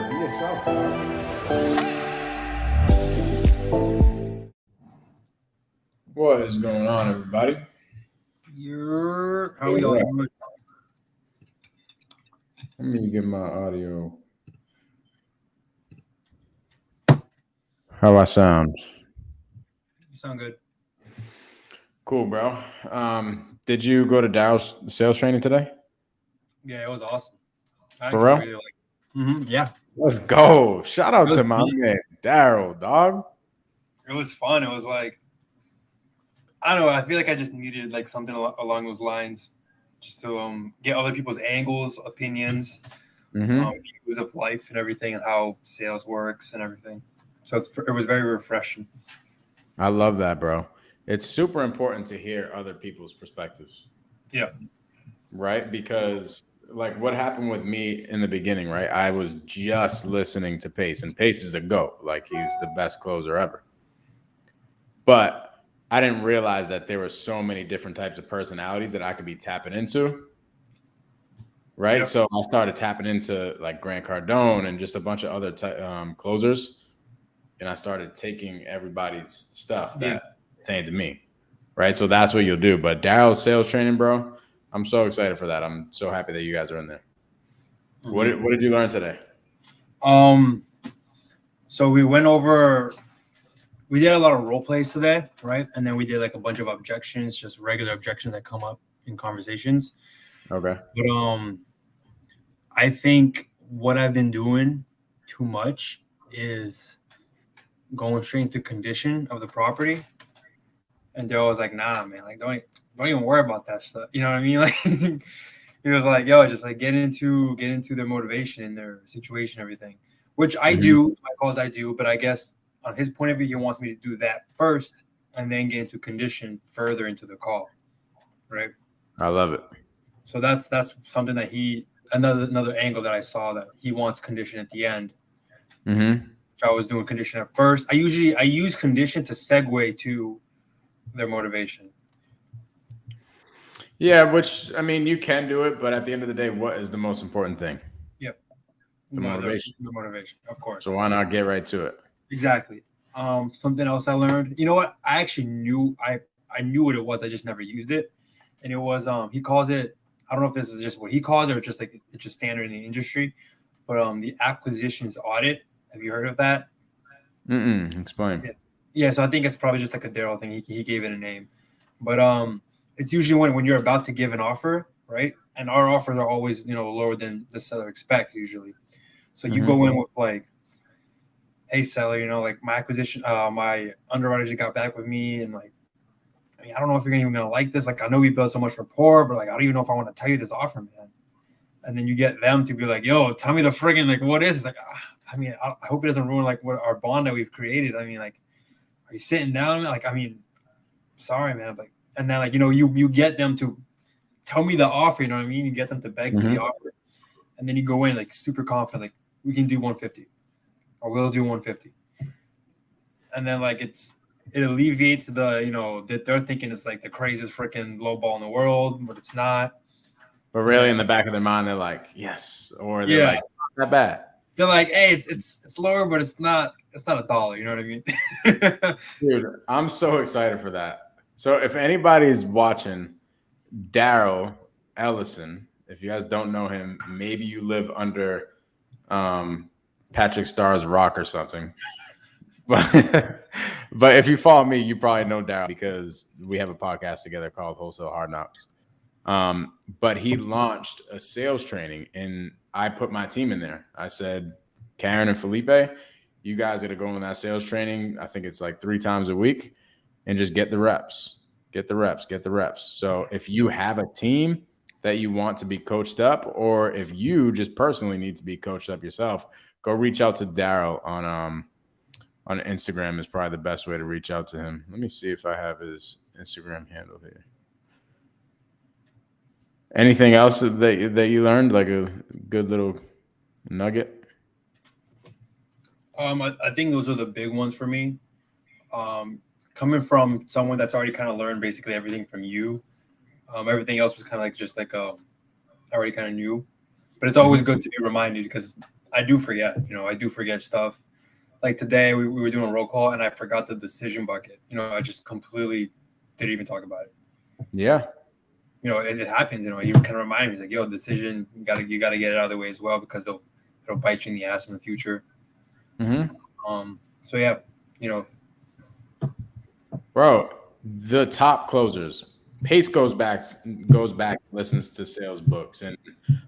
Whatever, be yourself, bro. What is going on, everybody? How we all doing? Let me get my audio. How I sound? You sound good. Cool, bro. Did you go to Daryl's sales training today? Yeah, it was awesome. I For actually real? really like. Yeah, Let's go. Shout out It was to my fun. man, Daryl, dog. it was fun. It was like, I don't know. I feel like I just needed like something along those lines, just to get other people's angles, opinions, Mm-hmm. views of life and everything, and how sales works and everything. So it was very refreshing. I love that, bro. It's super important to hear other people's perspectives. Yeah. Right? Because like what happened with me in the beginning, right? I was just listening to Pace, and Pace is the GOAT. Like he's the best closer ever. But I didn't realize that there were so many different types of personalities that I could be tapping into. Right. Yep. So I started tapping into like Grant Cardone and just a bunch of other closers. And I started taking everybody's stuff that pertained to me. Right. So that's what you'll do. But Daryl's sales training, bro, I'm so excited for that. I'm so happy that you guys are in there. Mhm. What did you learn today? So we went over. We did a lot of role plays today, right? And then we did like a bunch of objections, just regular objections that come up in conversations. Okay. But I think what I've been doing too much is going straight into condition of the property. And Daryl was like, nah, man, like don't even worry about that stuff. You know what I mean? Like he was like, yo, just like get into their motivation and their situation, everything. Which I do, my calls I do, but I guess on his point of view, he wants me to do that first and then get into condition further into the call. Right. I love it. So that's something that another angle that I saw, that he wants condition at the end. Mm-hmm. Which I was doing condition at first. I use condition to segue to their motivation. Yeah, which I mean, you can do it, but at the end of the day, what is the most important thing? Yep. The motivation. The motivation, of course. So why not get right to it? Exactly. Something else I learned. You know what? I actually knew I knew what it was. I just never used it. And it was he calls it. I don't know if this is just what he calls it or just like it's just standard in the industry. But the acquisitions audit. Have you heard of that? Explain. Yeah. So I think it's probably just like a Daryl thing. He gave it a name. But it's usually when you're about to give an offer, right? And our offers are always lower than the seller expects usually. So you go in with like, hey seller, like my acquisition, my underwriter just got back with me, and like, I mean, I don't know if you're even gonna like this. Like, I know we built so much rapport, but like, I don't even know if I want to tell you this offer, man. And then you get them to be like, yo, tell me the friggin' like what is it? Like, I mean, I hope it doesn't ruin like what our bond that we've created. I mean, like, are you sitting down? Like, I mean, sorry, man, but and then like you get them to tell me the offer. You know what I mean? You get them to beg for the offer, and then you go in like super confident, like we can do 150. Or we'll do 150. And then like it alleviates the that they're thinking it's like the craziest freaking low ball in the world, but it's not. But really, in the back of their mind, they're like, yes, or they're like, not bad. They're like, hey, it's lower, but it's not $1. You know what I mean? Dude, I'm so excited for that. So if anybody's watching, Daryl Ellison, if you guys don't know him, maybe you live under Patrick Starr's rock or something. But if you follow me, you probably know Daryl because we have a podcast together called Wholesale Hard Knocks. But he launched a sales training, and I put my team in there. I said, Karen and Felipe, you guys got to go in that sales training. I think it's like 3 times a week, and just get the reps. Get the reps. So if you have a team that you want to be coached up, or if you just personally need to be coached up yourself, go reach out to Daryl on Instagram is probably the best way to reach out to him. Let me see if I have his Instagram handle here. Anything else that you learned, like a good little nugget? I think those are the big ones for me. Coming from someone that's already kind of learned basically everything from you, everything else was kind of like just like already kind of new. But it's always good to be reminded because I do forget. I do forget stuff. Like today, we were doing a roll call, and I forgot the decision bucket. I just completely didn't even talk about it. Yeah. It happens. You kind of remind me, it's like, yo, decision, you gotta get it out of the way as well, because it'll bite you in the ass in the future. So yeah, bro, the top closers. Pace goes back, listens to sales books, and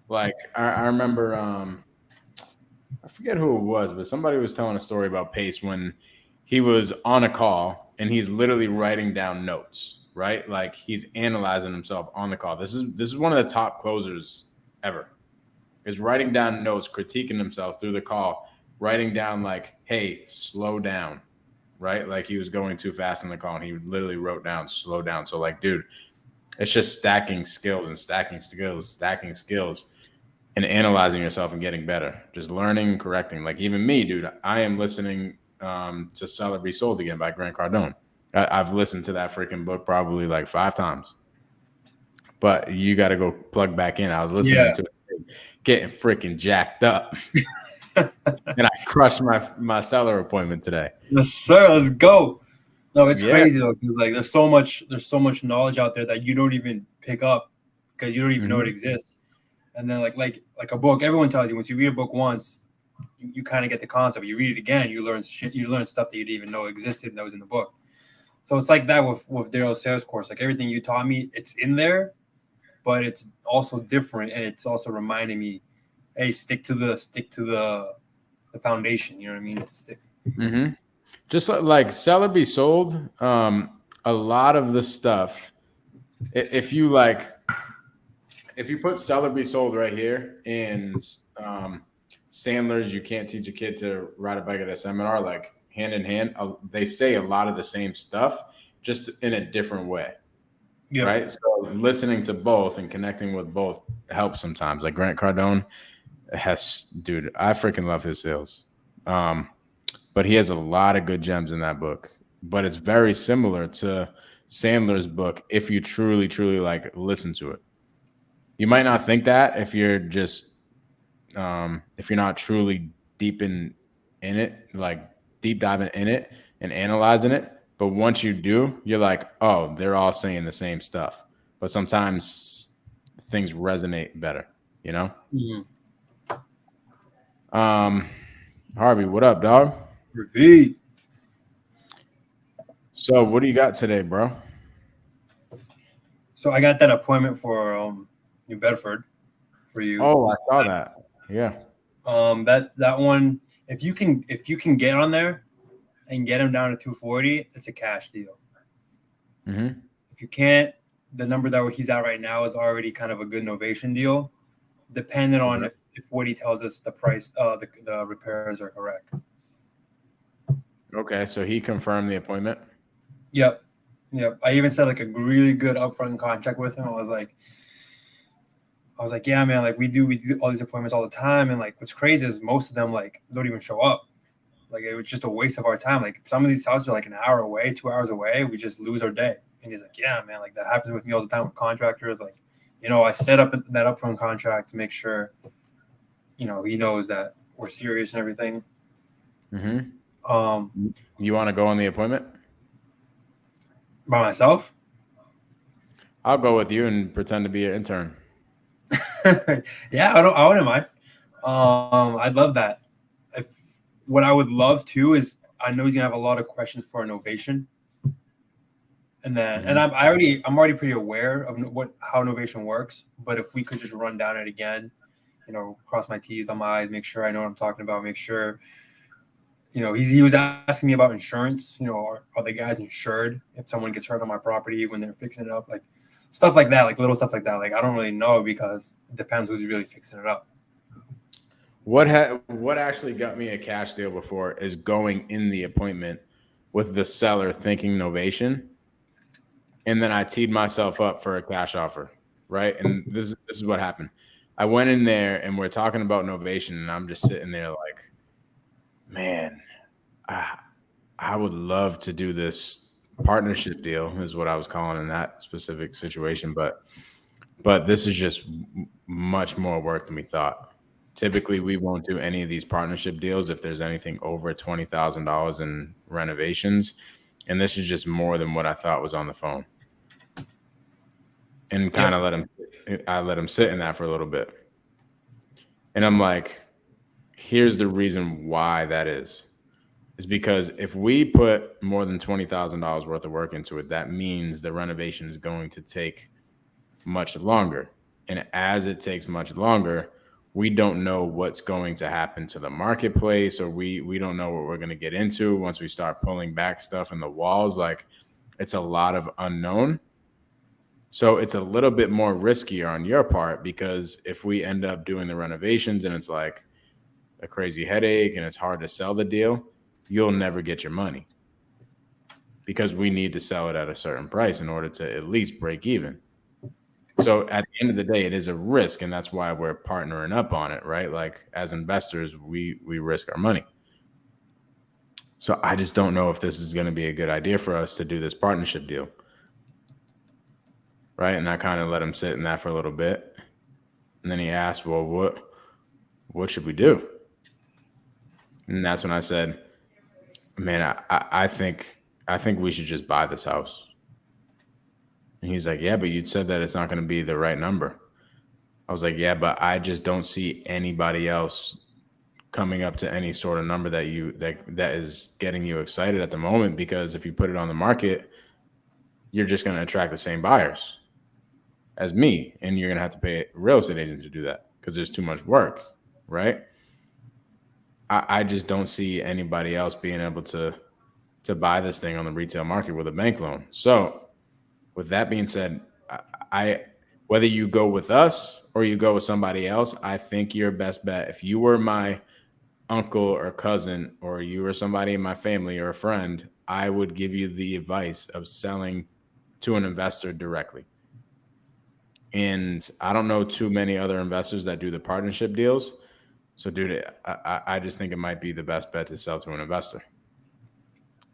like I remember, I forget who it was, but somebody was telling a story about Pace when he was on a call and he's literally writing down notes, right? Like he's analyzing himself on the call. This is one of the top closers ever. Is writing down notes, critiquing himself through the call, writing down like, "Hey, slow down," right? Like he was going too fast in the call, and he literally wrote down, "Slow down." So like, dude, it's just stacking skills and stacking skills, and analyzing yourself and getting better. Just learning, correcting. Like even me, dude, I am listening to Sell or Be Sold Again by Grant Cardone. I've listened to that freaking book probably like 5 times. But you got to go plug back in. I was listening to it, getting freaking jacked up. And I crushed my seller appointment today. Yes, sir. Let's go. No, it's crazy though. Like there's so much knowledge out there that you don't even pick up because you don't even know it exists. And then like a book, everyone tells you once you read a book once, you kind of get the concept. You read it again, you learn stuff that you didn't even know existed and that was in the book. So it's like that with Daryl's sales course. Like everything you taught me, it's in there, but it's also different, and it's also reminding me, hey, stick to the foundation. You know what I mean? Just like Sell or Be Sold, a lot of the stuff, if you put Sell or Be Sold right here and Sandler's You Can't Teach a Kid to Ride a Bike at a Seminar, like hand in hand, they say a lot of the same stuff, just in a different way. Yep. Right? So listening to both and connecting with both helps sometimes. Like Grant Cardone dude, I freaking love his sales. But he has a lot of good gems in that book. But it's very similar to Sandler's book if you truly, truly like listen to it. You might not think that if you're just if you're not truly deep in it, like deep diving in it and analyzing it. But once you do, you're like, oh, they're all saying the same stuff. But sometimes things resonate better, you know? Harvey, what up, dog? Repeat. So what do you got today, bro? So I got that appointment for New Bedford for you. Oh, I saw that. Yeah. That one, if you can get on there and get him down to 240, it's a cash deal. If you can't, the number that he's at right now is already kind of a good novation deal, depending on if what he tells us the price, the repairs are correct. Okay, so he confirmed the appointment. Yep. I even said like a really good upfront contract with him. I was like, yeah, man, like we do all these appointments all the time, and like what's crazy is most of them like don't even show up. Like it was just a waste of our time. Like some of these houses are like an hour away, 2 hours away. We just lose our day. And he's like, yeah, man, like that happens with me all the time with contractors. Like, I set up that upfront contract to make sure, he knows that we're serious and everything. You want to go on the appointment? By myself? I'll go with you and pretend to be an intern. Yeah, I wouldn't mind. I'd love that. What I would love too is I know he's gonna have a lot of questions for innovation. And then and I'm already pretty aware of how innovation works, but if we could just run down it again, cross my T's, dot my I's, make sure I know what I'm talking about, make sure he was asking me about insurance. Are the guys insured if someone gets hurt on my property when they're fixing it up? Like stuff like that, like little stuff like that. Like I don't really know because it depends who's really fixing it up. What actually got me a cash deal before is going in the appointment with the seller thinking novation, and then I teed myself up for a cash offer, right? And this is what happened. I went in there and we're talking about novation, and I'm just sitting there like, man, I would love to do this partnership deal is what I was calling in that specific situation. But this is just much more work than we thought. typically we won't do any of these partnership deals if there's anything over $20,000 in renovations. And this is just more than what I thought was on the phone. And kind of let him sit in that for a little bit. And I'm like, here's the reason why that is because if we put more than $20,000 worth of work into it, that means the renovation is going to take much longer. And as it takes much longer, we don't know what's going to happen to the marketplace, or we don't know what we're going to get into once we start pulling back stuff in the walls. Like, it's a lot of unknown. So it's a little bit more riskier on your part, because if we end up doing the renovations and it's like a crazy headache and it's hard to sell the deal, you'll never get your money, because we need to sell it at a certain price in order to at least break even. So at the end of the day, it is a risk, and that's why we're partnering up on it, right? Like, as investors, we risk our money. So I just don't know if this is going to be a good idea for us to do this partnership deal, right? And I kind of let him sit in that for a little bit, and then he asked, "Well, what should we do?" And that's when I said, "Man, I think we should just buy this house." And he's like, "Yeah, but you'd said that it's not going to be the right number." I was like, "Yeah, but I just don't see anybody else coming up to any sort of number that is getting you excited at the moment, because if you put it on the market, you're just going to attract the same buyers as me, and you're going to have to pay a real estate agent to do that because there's too much work, right?" I just don't see anybody else being able to buy this thing on the retail market with a bank loan. So with that being said, I whether you go with us or you go with somebody else, I think your best bet, if you were my uncle or cousin, or you were somebody in my family or a friend, I would give you the advice of selling to an investor directly. And I don't know too many other investors that do the partnership deals. So, dude, I just think it might be the best bet to sell to an investor.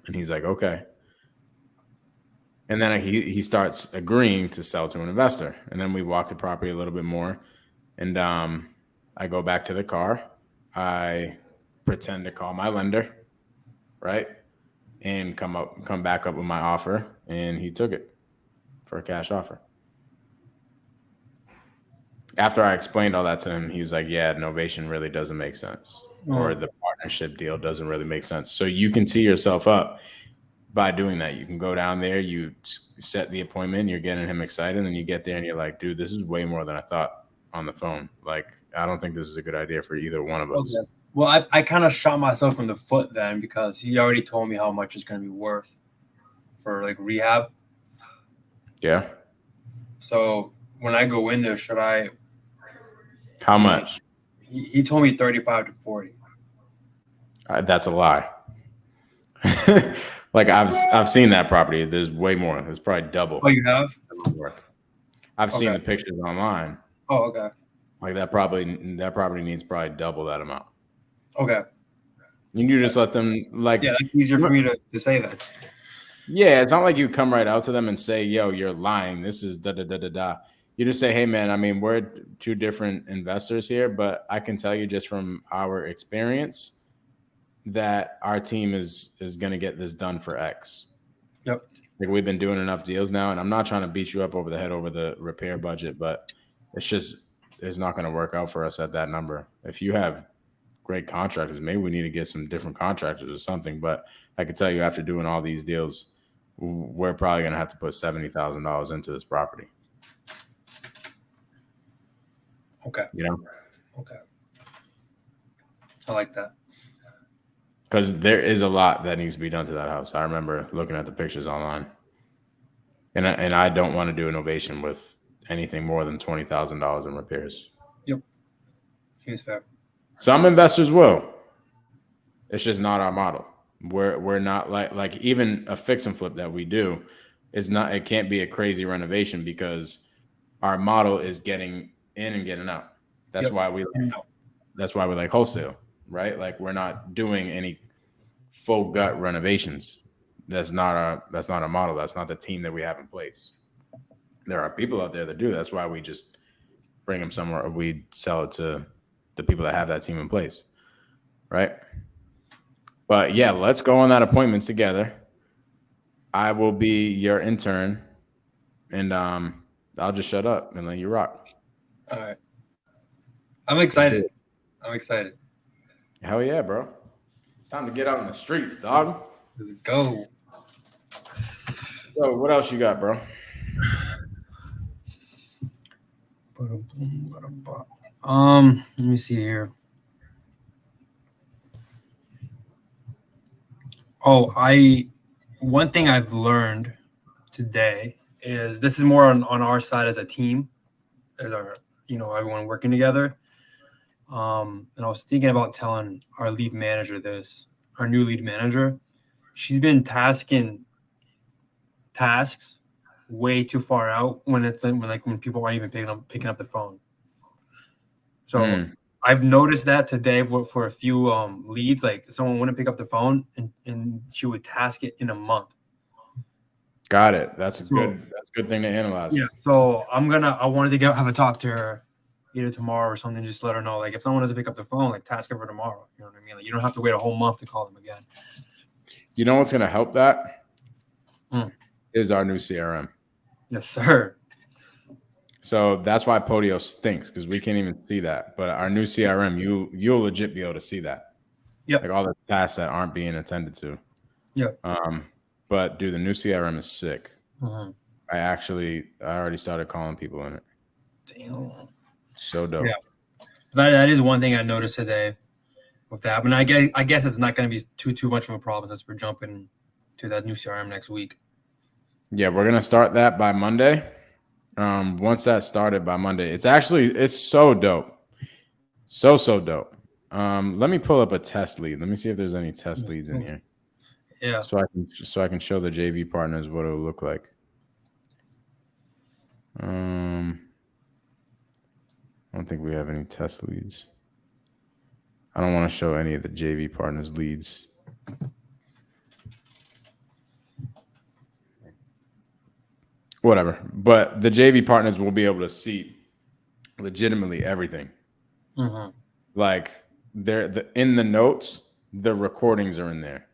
And he's like, okay. And then he starts agreeing to sell to an investor. And then we walk the property a little bit more. And I go back to the car. I pretend to call my lender, right? And come back up with my offer. And he took it for a cash offer. After I explained all that to him, he was like, yeah, novation really doesn't make sense. Or the partnership deal doesn't really make sense. So you can tee yourself up by doing that. You can go down there, you set the appointment, you're getting him excited, and you get there and you're like, dude, this is way more than I thought on the phone. Like, I don't think this is a good idea for either one of us. Okay. Well, I kind of shot myself in the foot then, because he already told me how much it's going to be worth for like rehab. Yeah. So when I go in there, should I? How much? He told me 35 to 40. That's a lie. Like, I've seen that property. There's way more. It's probably double. Oh, you have? I've seen the pictures online. Oh, okay. Like, that property needs probably double that amount. Okay. You just let them, like, yeah, that's easier for me to say that. Yeah, it's not like you come right out to them and say, yo, you're lying. This is da da da da da. You just say, hey, man, I mean, we're two different investors here, but I can tell you just from our experience that our team is going to get this done for X. Yep. Like, we've been doing enough deals now, and I'm not trying to beat you up over the head over the repair budget, but it's not going to work out for us at that number. If you have great contractors, maybe we need to get some different contractors or something. But I can tell you, after doing all these deals, we're probably going to have to put $70,000 into this property. Okay. You know? Okay. I like that. Because there is a lot that needs to be done to that house. I remember looking at the pictures online. And I don't want to do an ovation with anything more than $20,000 in repairs. Yep. Seems fair. Some investors will. It's just not our model. We're not like even a fix and flip that we do is not. It can't be a crazy renovation, because our model is getting in and getting out. That's why we like wholesale, right? Like, we're not doing any full gut renovations. That's not our model. That's not the team that we have in place. There are people out there that do. That's why we just bring them somewhere. Or we sell it to the people that have that team in place, right? But yeah, let's go on that appointments together. I will be your intern, and I'll just shut up and let you rock. All right. I'm excited. I'm excited. Hell yeah, bro. It's time to get out in the streets, dog. Let's go. So what else you got, bro? Let me see here. Oh, one thing I've learned today is this is more on our side as a team, as our, everyone working together. And I was thinking about telling our lead manager this, our new lead manager. She's been tasking tasks way too far out when people aren't even picking up the phone. So I've noticed that today for a few leads, like someone wouldn't pick up the phone and she would task it in a month. Got it. That's a good thing to analyze. Yeah. So I wanted to have a talk to her either tomorrow or something. Just let her know, like, if someone doesn't pick up the phone, like, task her for tomorrow. You know what I mean? Like, you don't have to wait a whole month to call them again. You know what's going to help that is our new CRM. Yes, sir. So that's why Podio stinks, because we can't even see that. But our new CRM, you'll legit be able to see that. Yeah. Like all the tasks that aren't being attended to. Yeah. But dude, the new CRM is sick. Mm-hmm. I already started calling people in it. Damn. So dope. Yeah. That is one thing I noticed today with that. But I guess it's not going to be too much of a problem as we're jumping to that new CRM next week. Yeah, we're gonna start that by Monday. Once that's started by Monday, it's so dope. So dope. Let me pull up a test lead. Let me see if there's any test leads in here. Yeah. So I can show the JV partners what it'll look like. I don't think we have any test leads. I don't want to show any of the JV partners leads. Whatever. But the JV partners will be able to see legitimately everything. Mm-hmm. Like in the notes, the recordings are in there.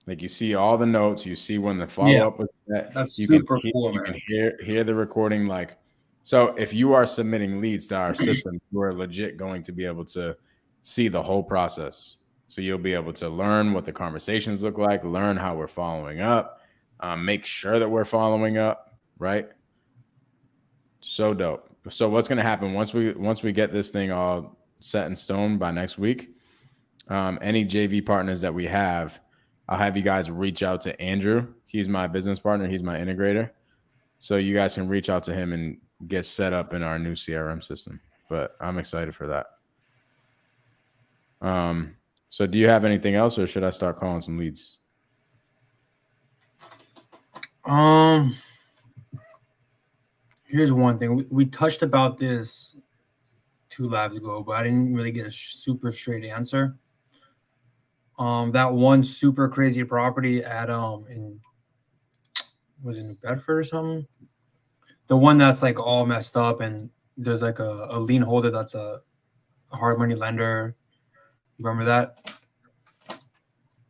Like you see all the notes, you see when the follow-up was that. That's super cool, man. You can hear the recording. Like, so if you are submitting leads to our system, we're legit going to be able to see the whole process. So you'll be able to learn what the conversations look like, learn how we're following up, make sure that we're following up, right? So dope. So what's going to happen once we get this thing all set in stone by next week, any JV partners that we have, I'll have you guys reach out to Andrew. He's my business partner. He's my integrator. So you guys can reach out to him and get set up in our new CRM system. But I'm excited for that. So do you have anything else, or should I start calling some leads? Here's one thing. We touched about this 2 lives ago, but I didn't really get a super straight answer. That one super crazy property at was it New Bedford or something? The one that's like all messed up and there's like a lien holder that's a hard money lender. Remember that?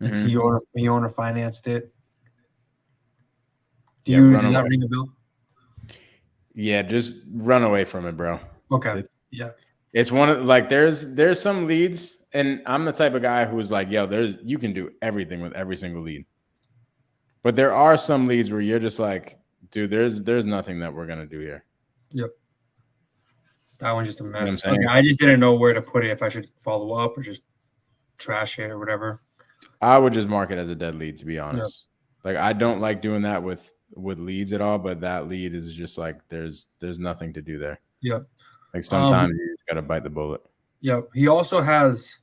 Mm-hmm. He owner financed it. Did that ring a bell? Yeah, just run away from it, bro. Okay. It's one of like there's some leads, and I'm the type of guy who's like, yo, you can do everything with every single lead. But there are some leads where you're just like, dude, there's nothing that we're gonna do here. Yep. That one's just a mess. You know okay, I just didn't know where to put it, if I should follow up or just trash it or whatever. I would just mark it as a dead lead, to be honest. Yep. Like I don't like doing that with leads at all, but that lead is just like there's nothing to do there. Yep. Like sometimes you just gotta bite the bullet. Yep. He also has,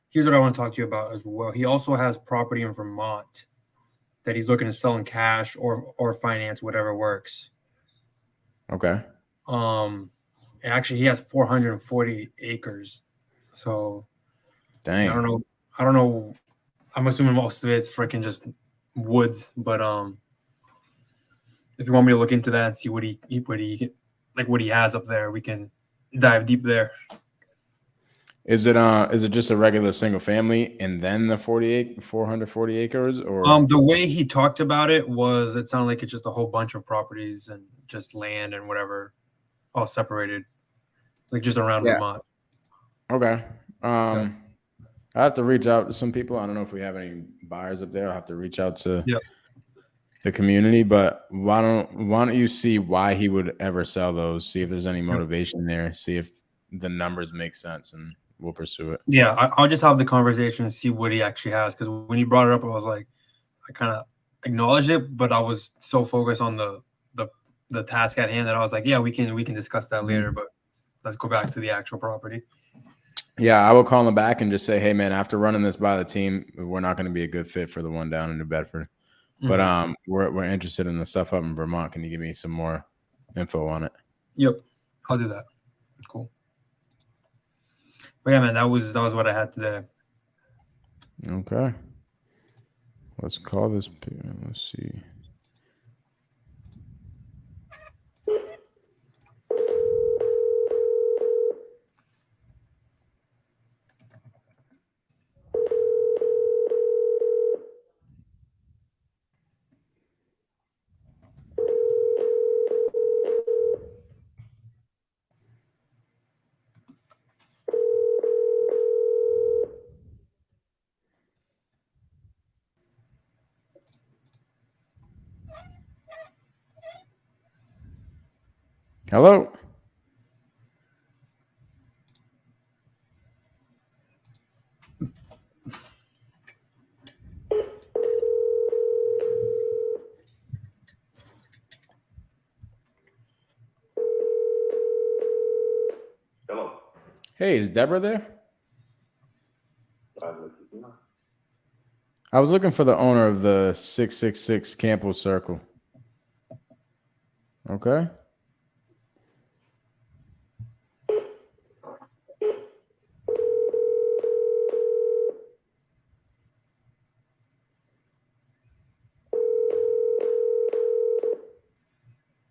here's what I want to talk to you about as well. He also has property in Vermont that he's looking to sell in cash or finance, whatever works. Okay. Actually he has 440 acres. So dang. I don't know. I'm assuming most of it's freaking just woods, but if you want me to look into that and see what he has up there, we can dive deep there. Is it just a regular single family and then the 440 acres, or The way he talked about it sounded like it's just a whole bunch of properties and just land and whatever, all separated, like just around Vermont. Okay. I have to reach out to some people. I don't know if we have any buyers up there. I'll have to reach out to the community, but why don't you see why he would ever sell those? See if there's any motivation there. See if the numbers make sense, and we'll pursue it. Yeah, I'll just have the conversation and see what he actually has. Because when he brought it up, I was like, I kind of acknowledged it, but I was so focused on the task at hand that I was like, yeah, we can discuss that later. But let's go back to the actual property. Yeah, I will call him back and just say, hey man, after running this by the team, we're not going to be a good fit for the one down in New Bedford. But we're interested in the stuff up in Vermont. Can you give me some more info on it? Yep, I'll do that. Cool. But yeah, man, that was what I had today. Okay. Let's call this. Let's see. Hello. Hello. Hey, is Deborah there? I was looking for the owner of the 666 Campo Circle. Okay.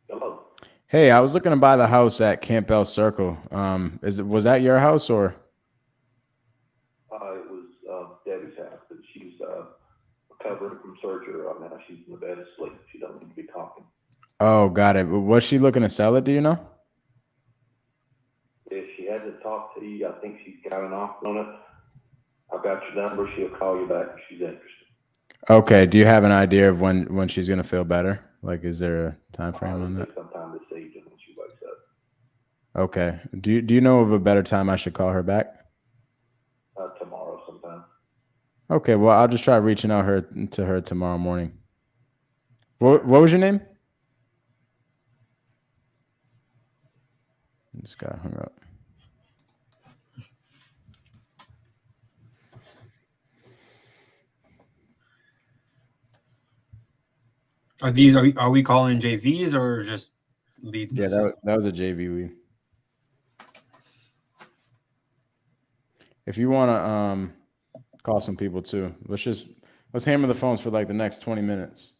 Hello. Hey, I was looking to buy the house at Campbell Circle. Was that your house or? It was Debbie's house, but she's recovering from surgery right now. She's in the bed asleep. She doesn't need to be talking. Oh, got it. Was she looking to sell it? Do you know? If she hasn't talked to you, I think she's got an offer on it. I've got your number. She'll call you back if she's interested. Okay. Do you have an idea of when she's gonna feel better? Like, is there a time frame on that? Sometime this evening when she wakes up. Okay. Do you know of a better time I should call her back? Tomorrow sometime. Okay. Well, I'll just try reaching out to her tomorrow morning. What was your name? This guy hung up. Are we calling JVs or just leads? Yeah, that was a JV lead. If you want to call some people too, let's hammer the phones for like the next 20 minutes.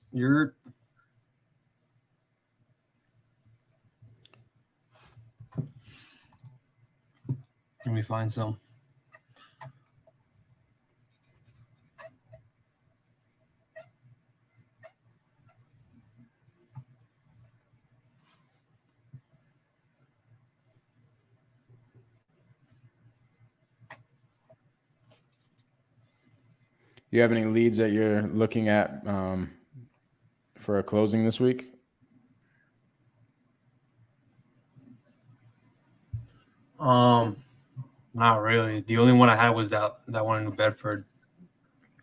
Let me find some. You have any leads that you're looking at for a closing this week? Not really. The only one I had was that one in New Bedford.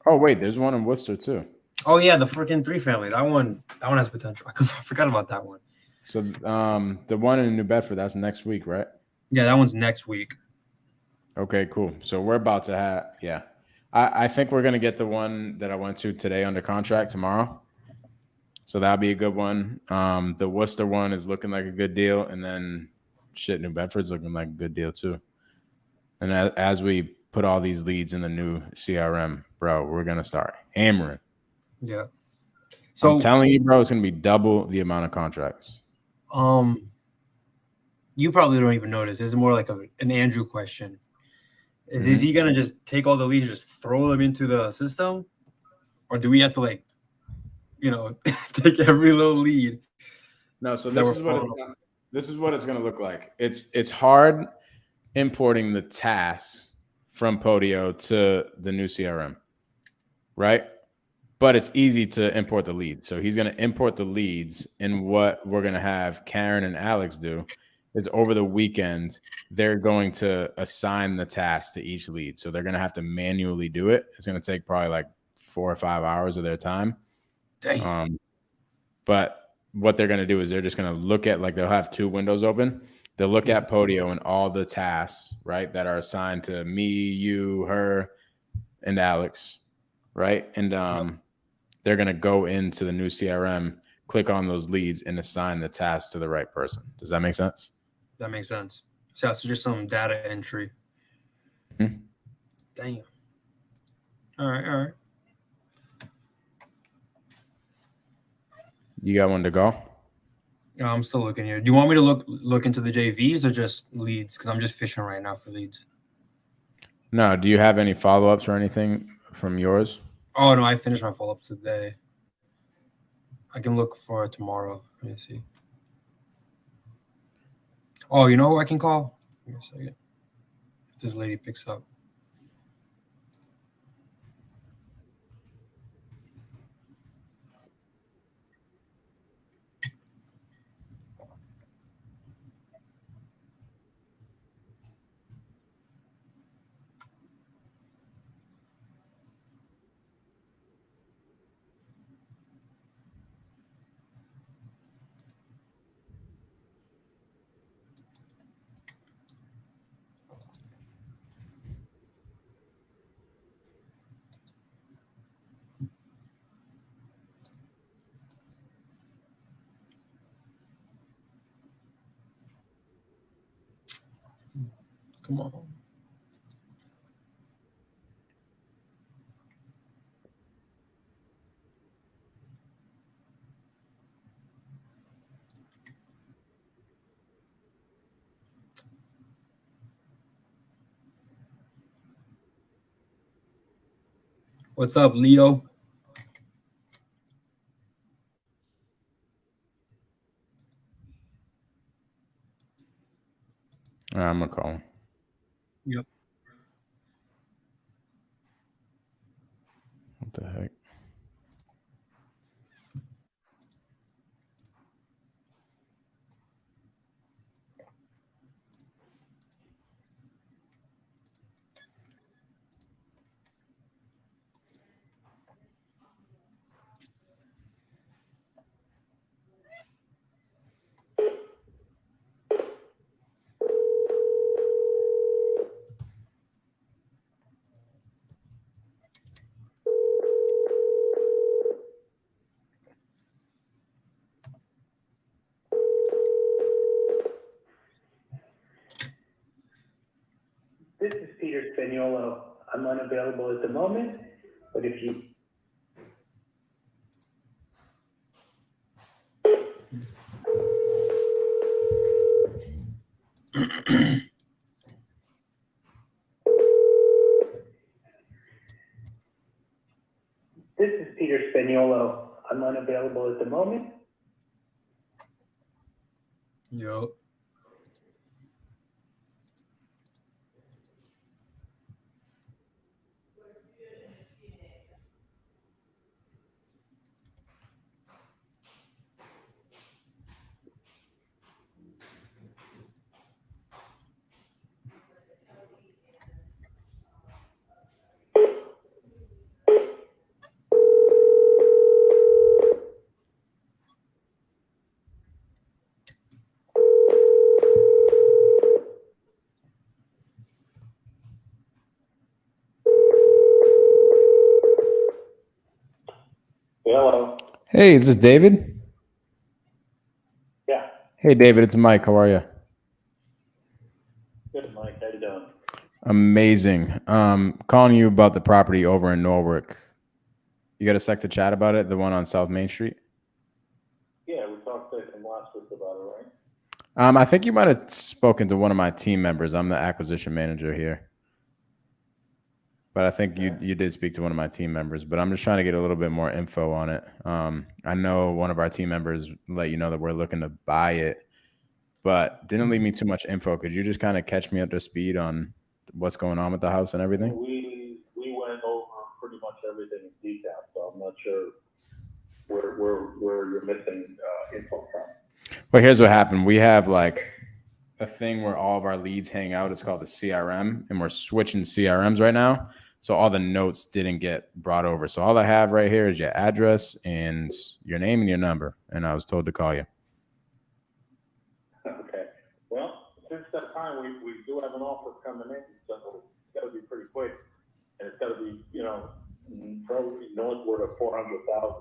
Oh wait, there's one in Worcester too. Oh yeah, the freaking 3-family. That one has potential. I forgot about that one. So the one in New Bedford, that's next week, right? Yeah, that one's next week. Okay, cool. So we're about to have I think we're gonna get the one that I went to today under contract tomorrow. So that'll be a good one. The Worcester one is looking like a good deal, and then New Bedford's looking like a good deal too. And as we put all these leads in the new CRM, bro, we're gonna start hammering. Yeah. So I'm telling you, bro, it's gonna be double the amount of contracts. You probably don't even notice. It's more like an Andrew question. Is he gonna just take all the leads, just throw them into the system, or do we have to like, take every little lead? No, so this is what it's going to look like. It's hard importing the tasks from Podio to the new CRM, right? But it's easy to import the leads. So he's going to import the leads, and what we're going to have Karen and Alex do is over the weekend, they're going to assign the task to each lead. So they're going to have to manually do it. It's going to take probably like 4 or 5 hours of their time. Dang. But what they're going to do is they're just going to look at, like, they'll have 2 windows open. They'll look at Podio and all the tasks, right, that are assigned to me, you, her, and Alex, right? And they're going to go into the new CRM, click on those leads, and assign the task to the right person. Does that make sense? That makes sense. So it's just some data entry. Damn. All right. You got one to go? I'm still looking here. Do you want me to look into the JVs or just leads? Because I'm just fishing right now for leads. No. Do you have any follow-ups or anything from yours? Oh, no. I finished my follow-ups today. I can look for it tomorrow. Let me see. Oh, you know who I can call? Give me a second. If this lady picks up. Come on. What's up, Leo? I'm going to call him. Yep. What the heck? This is Peter Spaniolo. I'm unavailable at the moment, but if you... This is Peter Spaniolo. I'm unavailable at the moment. Yep. Hello. Hey, is this David? Yeah. Hey, David, it's Mike. How are you? Good, Mike. How you doing? Amazing. Calling you about the property over in Norwalk. You got a sec to chat about it, the one on South Main Street? Yeah, we talked to him last week about it, right? I think you might have spoken to one of my team members. I'm the acquisition manager here. but I think you did speak to one of my team members. But I'm just trying to get a little bit more info on it. I know one of our team members let you know that we're looking to buy it, but didn't leave me too much info. Could you just kind of catch me up to speed on what's going on with the house and everything? We went over pretty much everything in detail, so I'm not sure where you're missing info from. Well, here's what happened. We have like a thing where all of our leads hang out. It's called the CRM, and we're switching CRMs right now. So all the notes didn't get brought over. So all I have right here is your address and your name and your number. And I was told to call you. Okay. Well, since that time, we do have an offer coming in, so it's got to be pretty quick, and it's got to be, probably northward of 400,000.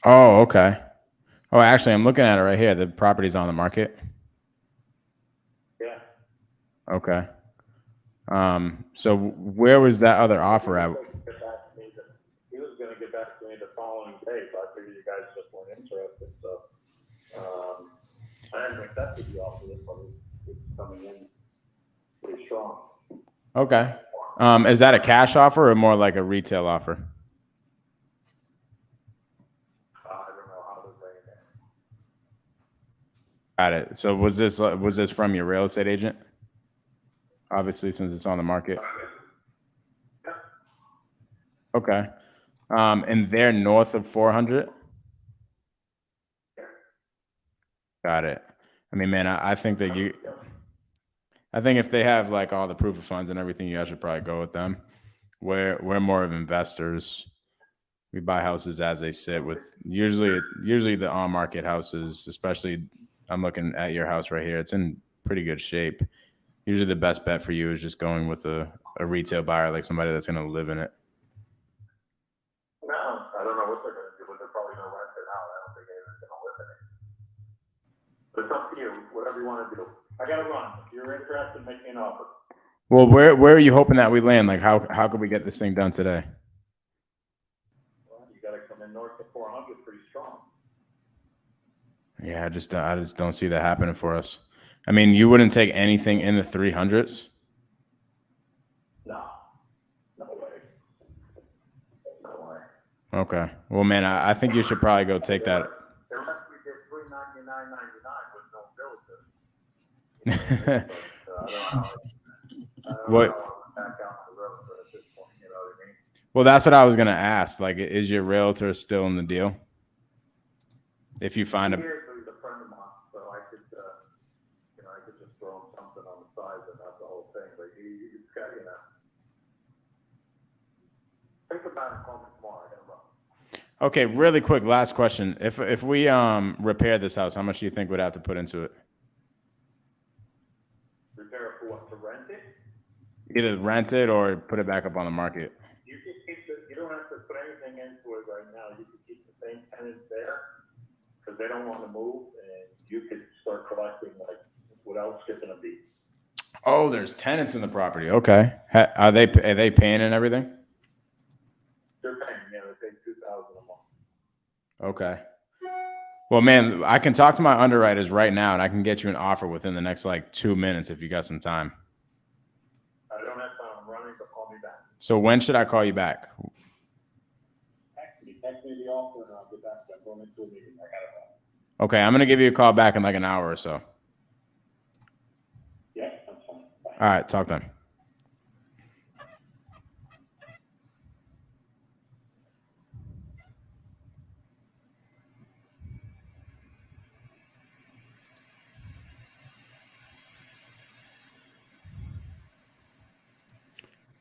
Oh, okay. Oh, actually, I'm looking at it right here. The property's on the market. Yeah. Okay. So where was that other offer at? He was going to get back to me the following day, but I figured you guys just weren't interested, so I haven't accepted the offer yet, but it's coming in pretty strong. Okay. Is that a cash offer or more like a retail offer? I don't know how to bring it in. Got it. So was this from your real estate agent? Obviously, since it's on the market. Okay. And they're north of 400. Got it. I mean, man, I think that I think if they have like all the proof of funds and everything, you guys should probably go with them. We're more of investors. We buy houses as they sit with usually the on market houses, especially I'm looking at your house right here. It's in pretty good shape. Usually the best bet for you is just going with a retail buyer, like somebody that's going to live in it. No, I don't know what they're going to do, but they're probably going to rent it out. I don't think anyone's going to live in it. But it's up to you, whatever you want to do. I got to run. If you're interested, make me an offer. Well, where are you hoping that we land? Like, how could we get this thing done today? Well, you got to come in north of 400 pretty strong. Yeah, I just don't see that happening for us. I mean, you wouldn't take anything in the 300s? No way. No way. Okay. Well, man, I think you should probably go take that. Unless we get $399.99 with no realtor. What? Well, that's what I was gonna ask. Like, is your realtor still in the deal? If you find a He's a friend of mine, so I could just throw him something on the side, and that's the whole thing. But he's got, think about it, call me tomorrow. I gotta run. Okay, really quick, last question. If we repair this house, how much do you think we'd have to put into it? Repair for what? To rent it? Either rent it or put it back up on the market. You can you don't have to put anything into it right now. You can keep the same tenants there because they don't want to move, and you could start collecting like without skipping a beat. Oh, there's tenants in the property. Okay, are they paying and everything? They're paying, they pay $2,000 a month. Okay. Well, man, I can talk to my underwriters right now, and I can get you an offer within the next like 2 minutes if you got some time. I don't have time. I'm running, but call me back. So when should I call you back? Text me the offer, and I'll get back. I'm going into a meeting. I gotta go. Okay, I'm gonna give you a call back in like an hour or so. Yeah, that's fine. Bye. All right, talk then.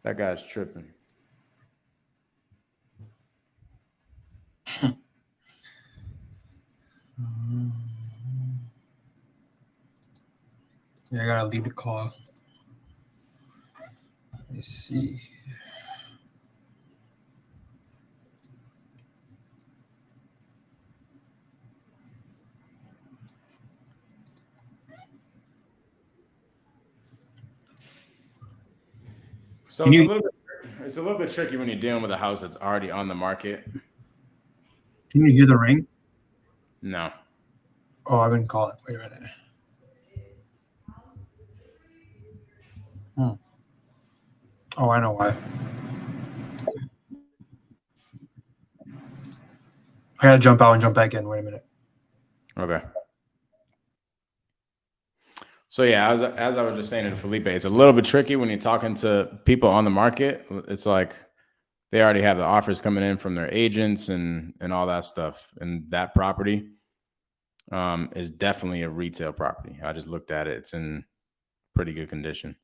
That guy's tripping. Yeah, I gotta leave the call. Let's see. So it's a little bit tricky when you're dealing with a house that's already on the market. Can you hear the ring? No. Oh, I've been calling. Wait a minute. Oh, I know why. I gotta jump out and jump back in. Wait a minute. Okay. So yeah, as I was just saying to Felipe, it's a little bit tricky when you're talking to people on the market. It's like they already have the offers coming in from their agents and all that stuff. And that property is definitely a retail property. I just looked at it. It's in pretty good condition.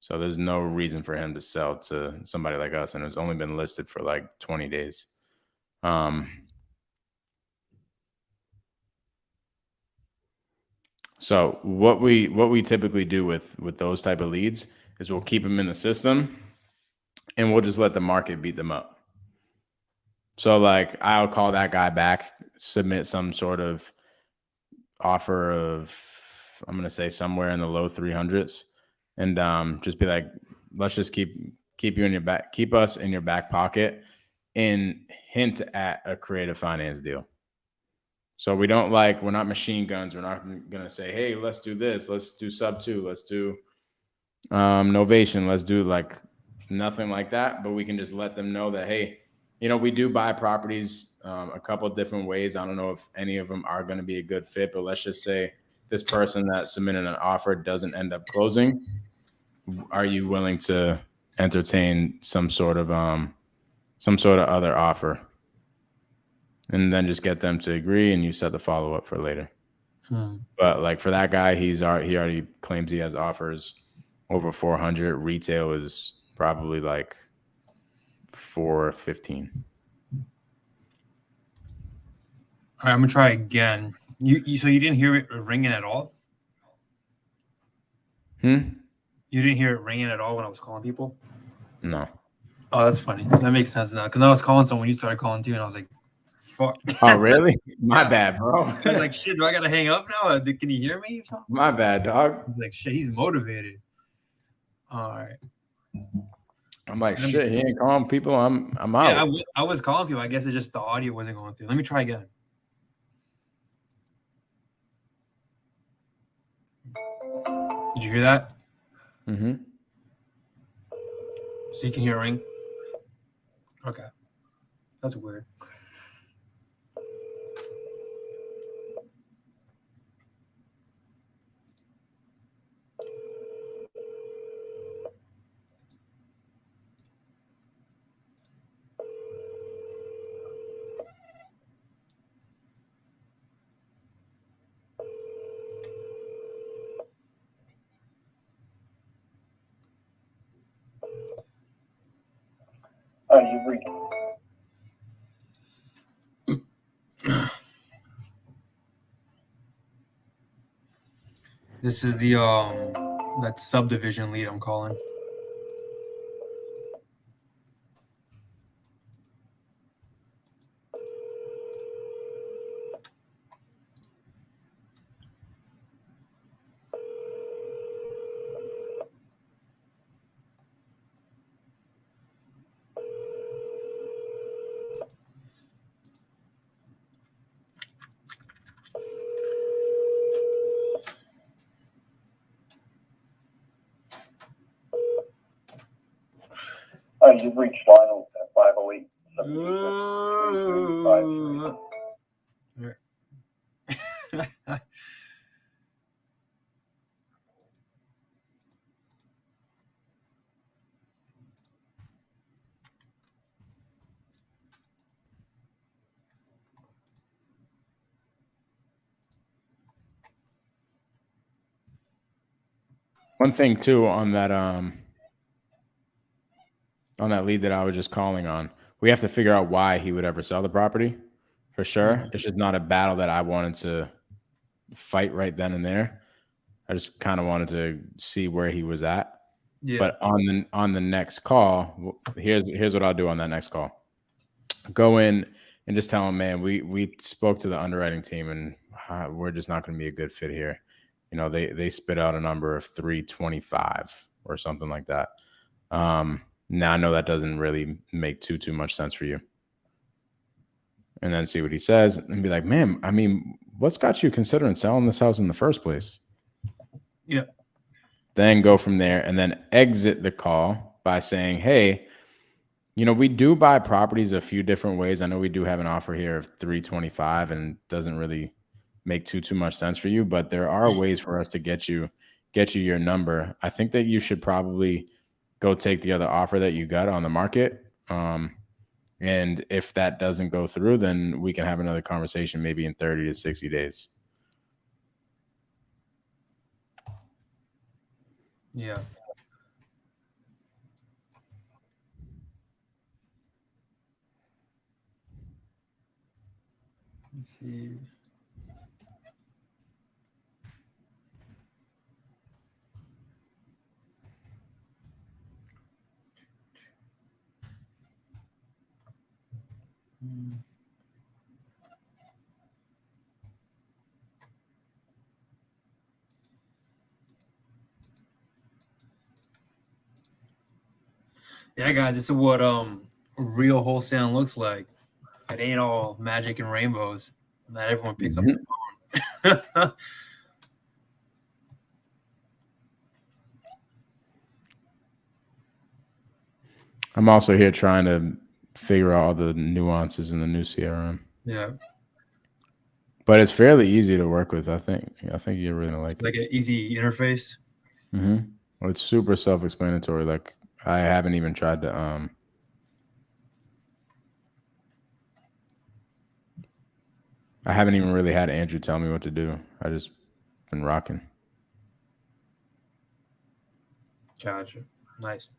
So there's no reason for him to sell to somebody like us. And it's only been listed for like 20 days. So what we typically do with those type of leads is we'll keep them in the system and we'll just let the market beat them up. So like I'll call that guy back, submit some sort of offer of, I'm going to say somewhere in the low 300s, and just be like, let's just keep you in your back, keep us in your back pocket and hint at a creative finance deal. So we're not machine guns. We're not going to say, hey, let's do this. Let's do sub 2. Let's do novation. Let's do like nothing like that. But we can just let them know that, hey, we do buy properties a couple of different ways. I don't know if any of them are going to be a good fit, but let's just say this person that submitted an offer doesn't end up closing. Are you willing to entertain some sort of other offer? And then just get them to agree, and you set the follow up for later. But like for that guy, he already claims he has offers over 400. Retail is probably like 415. All right, I'm gonna try again. So you didn't hear it ringing at all? You didn't hear it ringing at all when I was calling people? No. Oh, that's funny. That makes sense now. Because I was calling someone, you started calling too, and I was like, fuck. Oh, really? My bad, bro. I was like, shit, do I gotta hang up now? Can you hear me or something? My bad, dog. I was like, shit, he's motivated. All right. I'm like, shit, he ain't calling people. I'm out. Yeah, I was calling people. I guess it's just the audio wasn't going through. Let me try again. Did you hear that? Mm-hmm. So you can hear a ring? Okay. That's weird. You've reached. This is the that subdivision lead I'm calling. You've reached Lionel at 508. One thing too on that lead that I was just calling on, we have to figure out why he would ever sell the property. For sure. Mm-hmm. It's just not a battle that I wanted to fight right then and there. I just kind of wanted to see where he was at. Yeah. But on the next call, here's what I'll do on that next call. Go in and just tell him, man, we spoke to the underwriting team and we're just not going to be a good fit here. They spit out a number of 325 or something like that. Now I know that doesn't really make too much sense for you. And then see what he says and be like, man, I mean, what's got you considering selling this house in the first place? Yeah. Then go from there and then exit the call by saying, hey, we do buy properties a few different ways. I know we do have an offer here of 325 and doesn't really make too much sense for you, but there are ways for us to get you your number. I think that you should probably go take the other offer that you got on the market. And if that doesn't go through, then we can have another conversation maybe in 30 to 60 days. Yeah. Let's see. Yeah, guys, this is what real wholesale looks like. It ain't all magic and rainbows. Not everyone picks up the phone. I'm also here trying to figure out all the nuances in the new CRM. Yeah. But it's fairly easy to work with, I think. I think you're really gonna like Like an easy interface. Well, it's super self-explanatory. Like I haven't even tried to I haven't even really had Andrew tell me what to do. I just been rocking. Gotcha. Nice.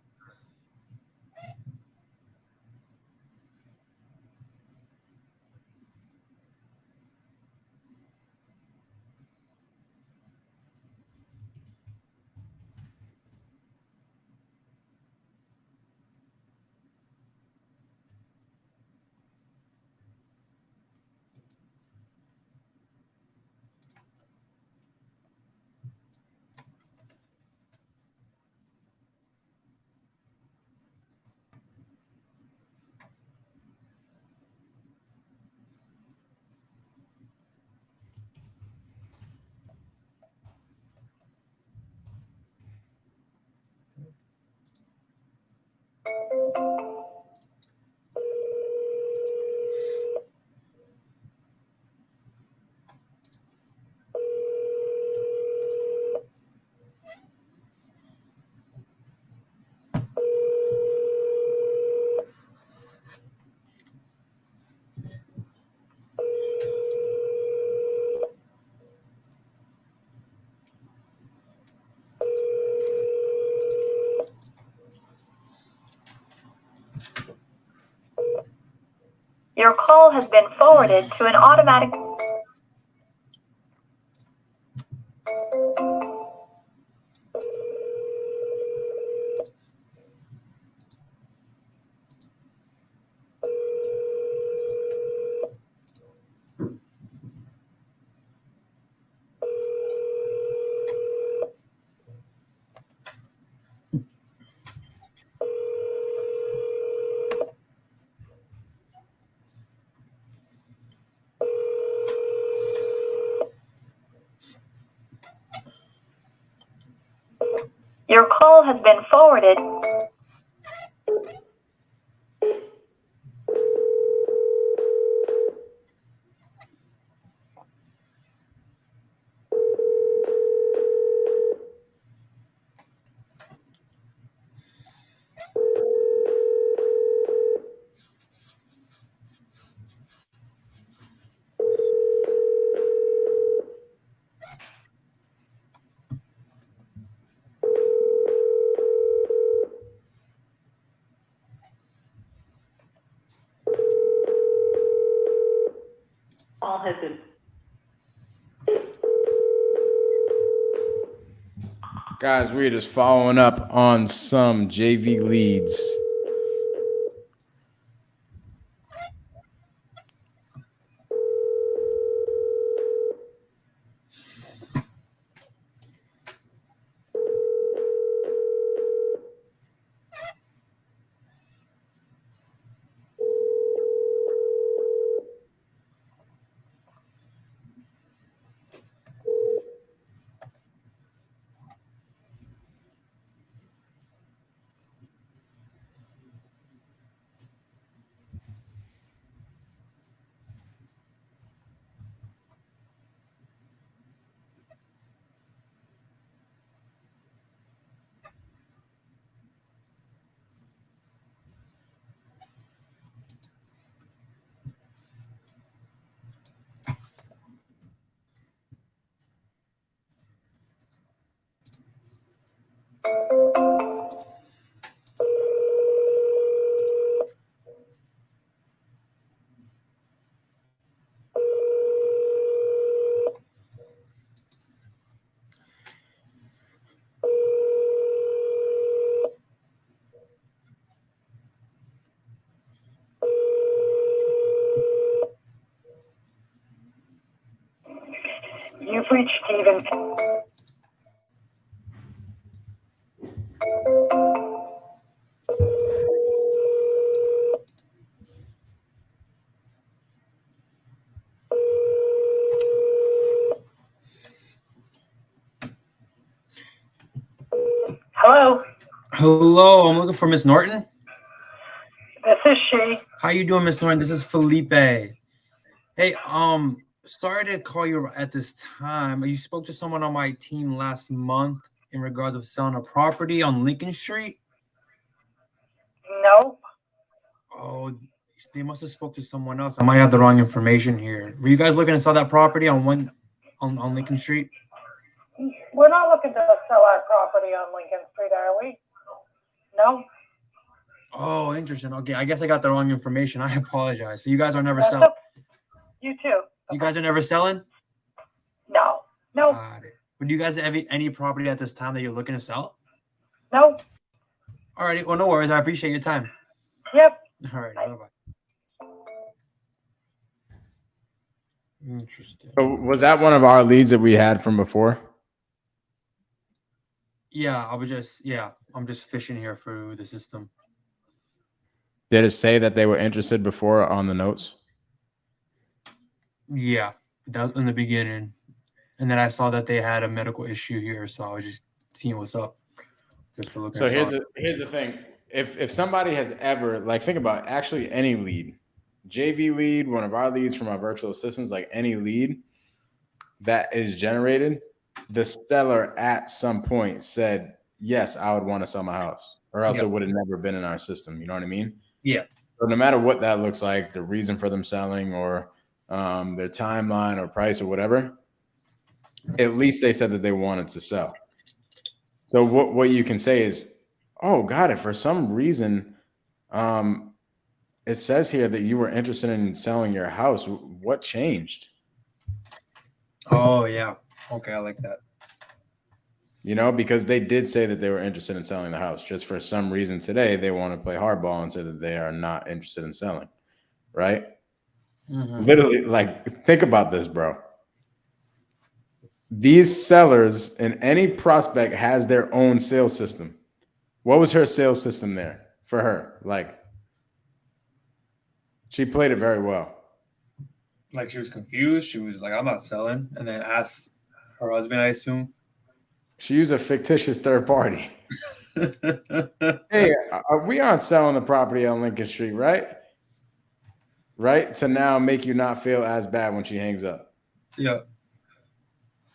Your call has been forwarded to an automatic. Your call has been forwarded. Call has been. Guys, we're just following up on some JV leads. You've reached Stephen. Hello, Hello, I'm looking for Miss Norton. this is she. How you doing, Miss Norton? This is Felipe. Hey, sorry to call you at this time. You spoke to someone on my team last month in regards of selling a property on Lincoln Street. No, Oh, they must have spoke to someone else. I might have the wrong information here. Were you guys looking to sell that property on Lincoln Street? we're not looking to sell our property on Lincoln Street, are we? No, Oh, interesting. Okay, I guess I got the wrong information. I apologize. So you guys are never that's selling. okay. You too. You guys are never selling. No, no, Got it. Would you guys have any property at this time that you're looking to sell? no. All righty. Well, no worries. I appreciate your time. Yep. All right. Bye bye. Interesting. So was that one of our leads that we had from before? Yeah, I'm just fishing here through the system. Did it say that they were interested before on the notes? Yeah, that was in the beginning. And then I saw that they had a medical issue here, so I was just seeing what's up. Just to look. So here's the thing. If somebody has ever, like, think about actually any lead, JV lead, one of our leads from our virtual assistants, like any lead that is generated, the seller at some point said, yes, I would want to sell my house, or else it would have never been in our system. You know what I mean? Yeah. So no matter what that looks like, the reason for them selling or their timeline or price or whatever, at least they said that they wanted to sell. So what you can say is, oh, got it. For some reason, it says here that you were interested in selling your house. What changed? Oh yeah. Okay, I like that. You know, because they did say that they were interested in selling the house. Just for some reason today, they want to play hardball and say that they are not interested in selling. Right? Mm-hmm. Literally, like, think about this, bro. These sellers and any prospect has their own sales system. What was her sales system there for her? Like, she played it very well. Like she was confused. She was like, "I'm not selling," and then asked her husband, I assume. She used a fictitious third party. Hey, we aren't selling the property on Lincoln Street, right? Right? To now make you not feel as bad when she hangs up. Yeah.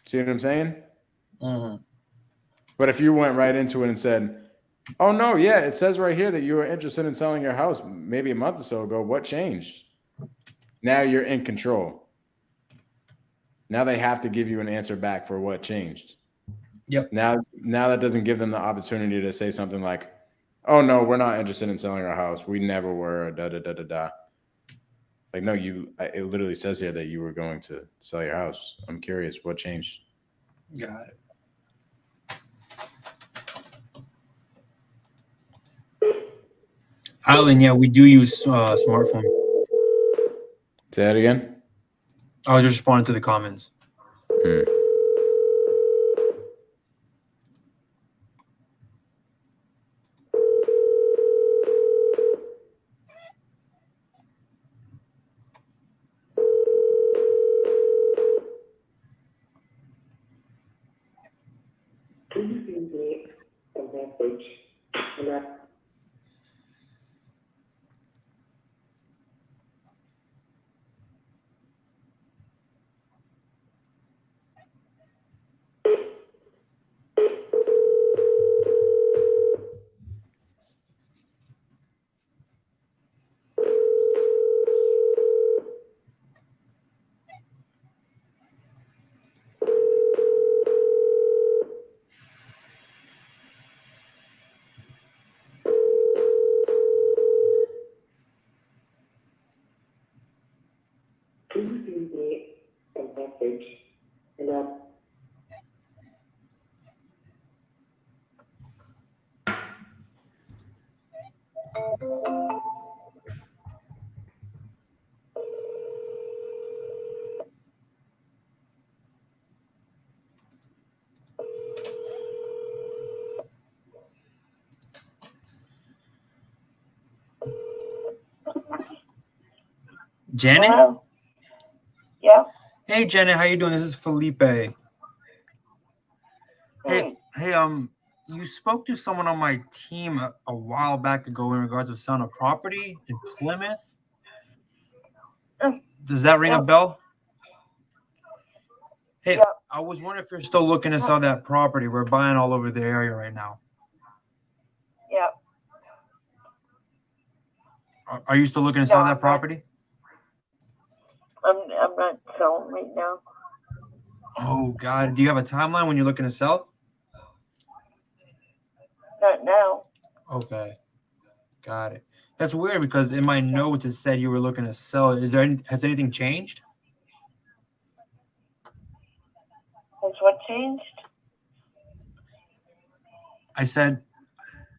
See what I'm saying? Mm-hmm. But if you went right into it and said, oh, no, yeah, it says right here that you were interested in selling your house maybe a month or so ago. What changed? Now you're in control. Now they have to give you an answer back for what changed. Yep. Now that doesn't give them the opportunity to say something like, oh, no, we're not interested in selling our house. We never were, da-da-da-da-da. Like, no, it literally says here that you were going to sell your house. I'm curious, what changed? Got it. Alan, yeah, we do use smartphone. Say that again? I was just responding to the comments. Please leave a message. Please leave a message. Janet? Hello? Yeah? Hey, Janet, how you doing? This is Felipe. Hey, Hmm. you spoke to someone on my team a while back ago in regards to selling a property in Plymouth. Does that ring a bell? Hey, Yeah. I was wondering if you're still looking to sell that property. We're buying all over the area right now. Yeah. Are you still looking to sell No, that I'm not. property? I'm not selling right now. Oh, God. Do you have a timeline when you're looking to sell? Not now. Okay. Got it. That's weird because in my notes it said you were looking to sell. Has anything changed? Has what changed? I said,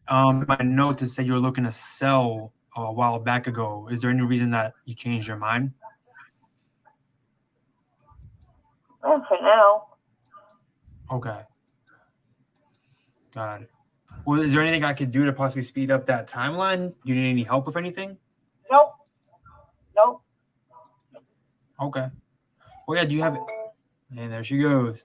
my notes it said you were looking to sell a while back ago. Is there any reason that you changed your mind? Not for now. Okay. Got it. Well, is there anything I could do to possibly speed up that timeline? Do you need any help with anything? Nope. Nope. Okay. Well, yeah, do you have it? And there she goes.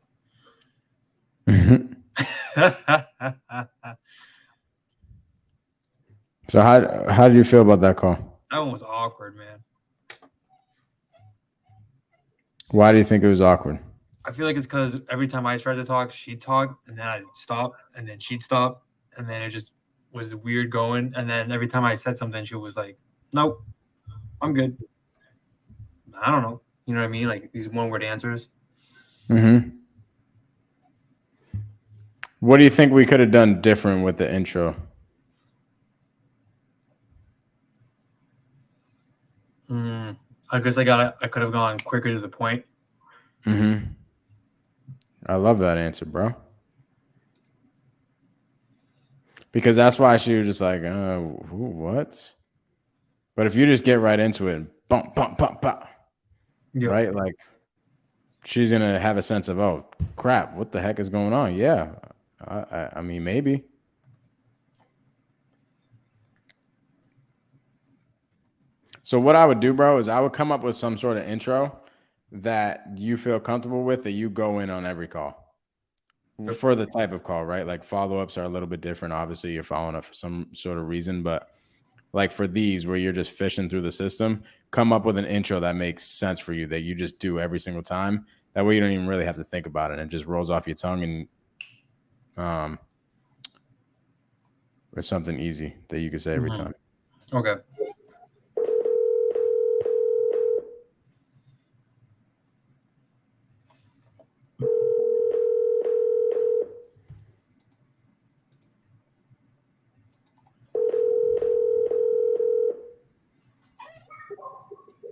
So how did you feel about that call? That one was awkward, man. Why do you think it was awkward? I feel like it's because every time I tried to talk, she'd talk, and then I'd stop, and then she'd stop, and then it just was weird going. And then every time I said something, she was like, "Nope, I'm good." I don't know. You know what I mean? Like these one-word answers. Mm-hmm. What do you think we could have done different with the intro? I guess I could have gone quicker to the point. Mm-hmm. I love that answer, bro. Because that's why she was just like, what? But if you just get right into it, bump, bump, bump, bump, Yep. right? Like she's gonna have a sense of, oh crap, what the heck is going on? Yeah, I mean maybe. So what I would do, bro, is I would come up with some sort of intro that you feel comfortable with that you go in on every call. For the type of call, right? Like follow-ups are a little bit different. Obviously, you're following up for some sort of reason, but like for these where you're just fishing through the system, come up with an intro that makes sense for you that you just do every single time. That way you don't even really have to think about it. It just rolls off your tongue and it's something easy that you can say every time. Okay.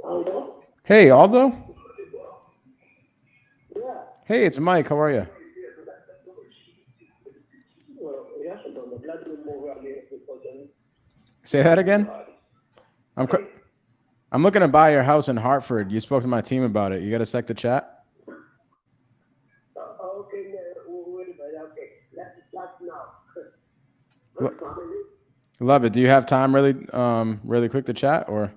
Aldo? Hey, Aldo. Yeah. Hey, it's Mike. How are you? Say that again. I'm looking to buy your house in Hartford. You spoke to my team about it. You got a sec to chat? Okay, wait a minute. Okay, let's start now. Love it. Do you have time really quick to chat or?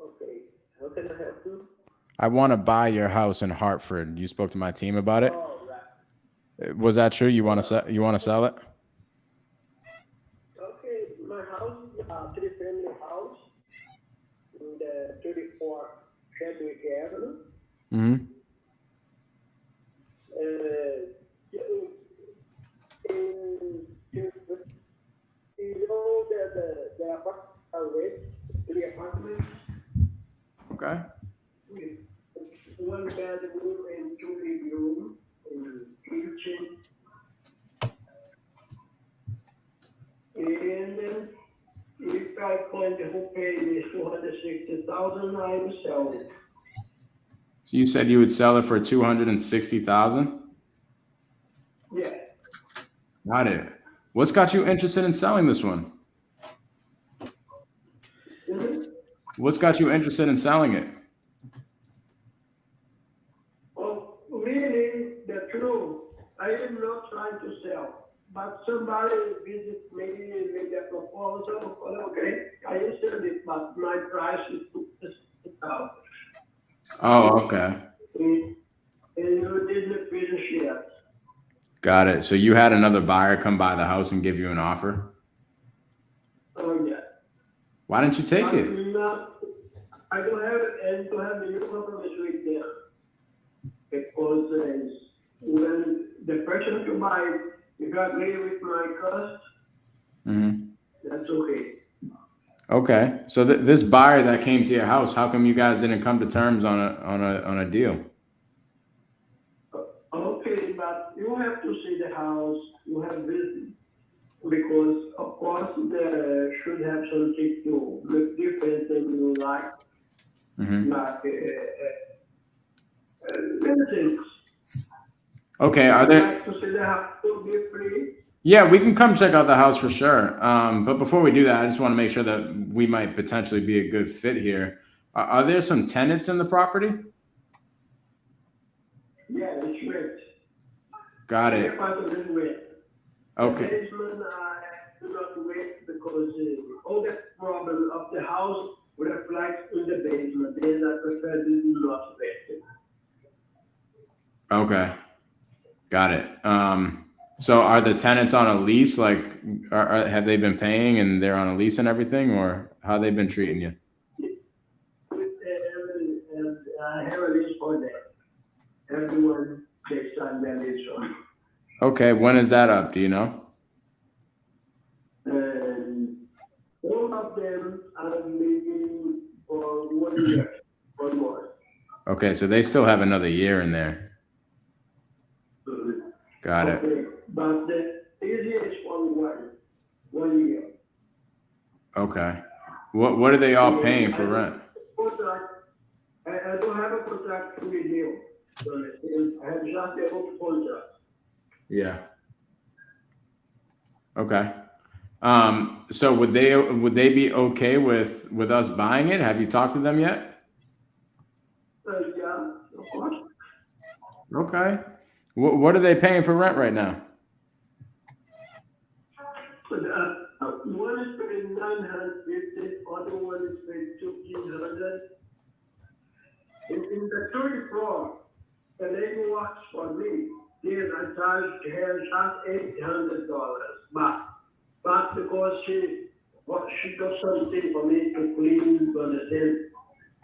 Okay, how can I help you? I want to buy your house in Hartford. You spoke to my team about it. Oh, right. Was that true? You want to sell it? Okay, my house is a three-family house in the 34 Chadwick Avenue. Mm-hmm. You know the apartments are rent, 3 apartments. Okay. With 1 bedroom and 2 living room and kitchen. And if I find who pay me $260,000, I will sell it. So you said you would sell it for $260,000? Yeah. Got it. What's got you interested in selling this one? Mm-hmm. What's got you interested in selling it? Oh, really, the truth, I am not trying to sell. but somebody visit maybe make a proposal. Okay, I understand it, but my price is 2,000. Oh, okay. And you didn't finish yet. Got it. So you had another buyer come by the house and give you an offer? Oh yeah. Why didn't you take it? I don't have and to have any compromise with them because when the person to buy, if you agree with my cost, that's okay. Okay. So this buyer that came to your house, how come you guys didn't come to terms on a deal? Okay, but you have to see the house. You have visit because of course there should have something to look different than you like. Like many things. Okay. Are there? Like to see the house to be free. Yeah, we can come check out the house for sure. But before we do that, I just want to make sure that we might potentially be a good fit here. Are there some tenants in the property? Yeah, it's rent. Got it. Okay. The basement, I do not wait because all the problem of the house reflects in the basement. Then I prefer to do not wait. Okay. Got it. So are the tenants on a lease? Like, have they been paying and they're on a lease and everything, or how they been treating you? And I have a lease for that. Everyone takes on their lease on. Okay. When is that up? Do you know? And all of them are living for 1 year or more. Okay. So they still have another year in there. Got it. Okay. But the easiest is for 1 year. Okay. What are they all paying for rent? I don't have a contract to renew. I have just a old contract. Yeah. Okay. So would they be okay with us buying it? Have you talked to them yet? Yeah, of course. Okay. What are they paying for rent right now? One is paying 950, other one is paying 1,500. In the third floor, the lady works for me. Yes, I charge her just $800, but because she does something for me to clean, to understand.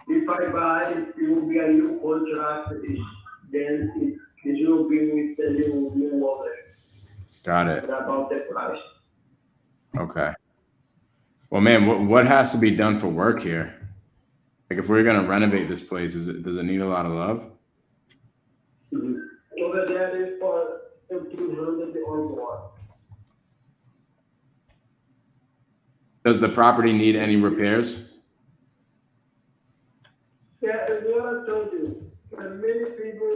If I buy, it will be a new contract. Then it will be with the new owner. Got it. About the price. Okay. Well, man, what has to be done for work here? Like, if we're gonna renovate this place, does it need a lot of love? Over there is for 1,500 or more. Does the property need any repairs? Yeah, as what I told you, many people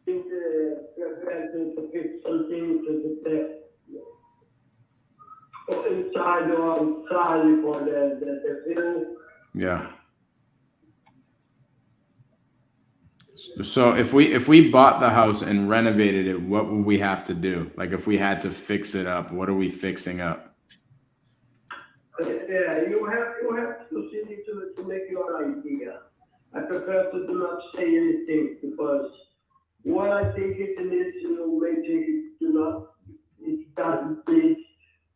think prefer to fix something to the inside or outside for the view. Yeah. So if we bought the house and renovated it, what would we have to do? Like, if we had to fix it up, what are we fixing up? Yeah, you have to see to make your idea. I prefer to do not say anything because what I think it needs, you may think it doesn't need,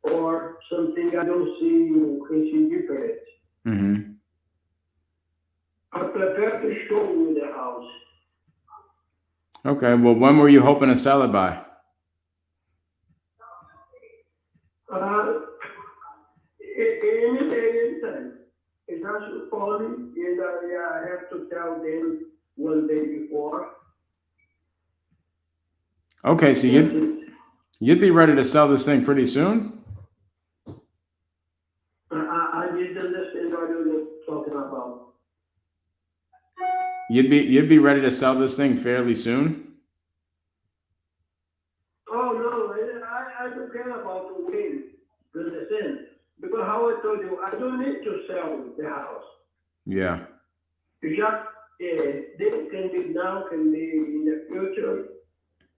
or something I don't see, you can see different. Mm-hmm. I prefer to show you the house. Okay. Well, when were you hoping to sell it by? Any day, anytime. It has to call me, and I have to tell them 1 day before. Okay, so you'd be ready to sell this thing pretty soon? I didn't understand what you're talking about. You'd be ready to sell this thing fairly soon? Oh no, I don't care about the win. You understand? Because how I told you, I don't need to sell the house. Yeah. It's just this can be now, can be in the future.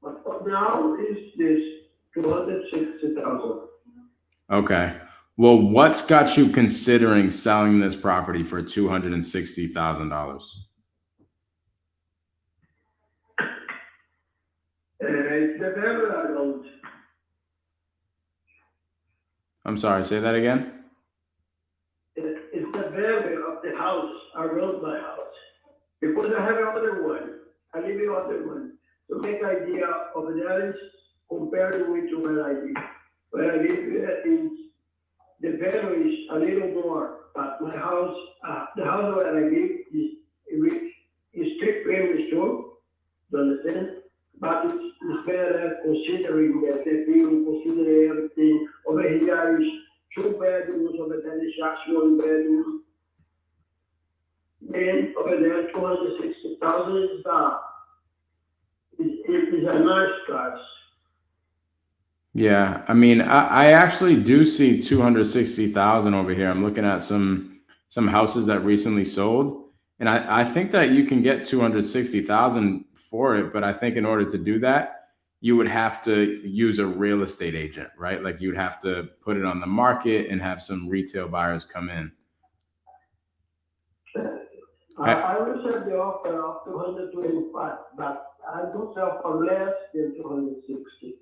But for now is this 260,000. Okay. Well, what's got you considering selling this property for $260,000? It's the value I don't. I'm sorry, say that again. It's the value of the house around my house. Because I have another one. I live in other one. To make idea of the others compared with where I live. Where I live is the value is a little more, but my house, the house where I live is three-family store. Do you understand? But it's better considering that the view, considering everything. Over here is 2 bedrooms, over there is just 1 bedroom. Then over there, 260,000 is a nice price. Yeah, I mean, I actually do see 260,000 over here. I'm looking at some houses that recently sold, and I think that you can get 260,000 for it. But I think in order to do that, you would have to use a real estate agent, right? Like you would have to put it on the market and have some retail buyers come in. I will sell the offer of 225, but I don't sell for less than 260.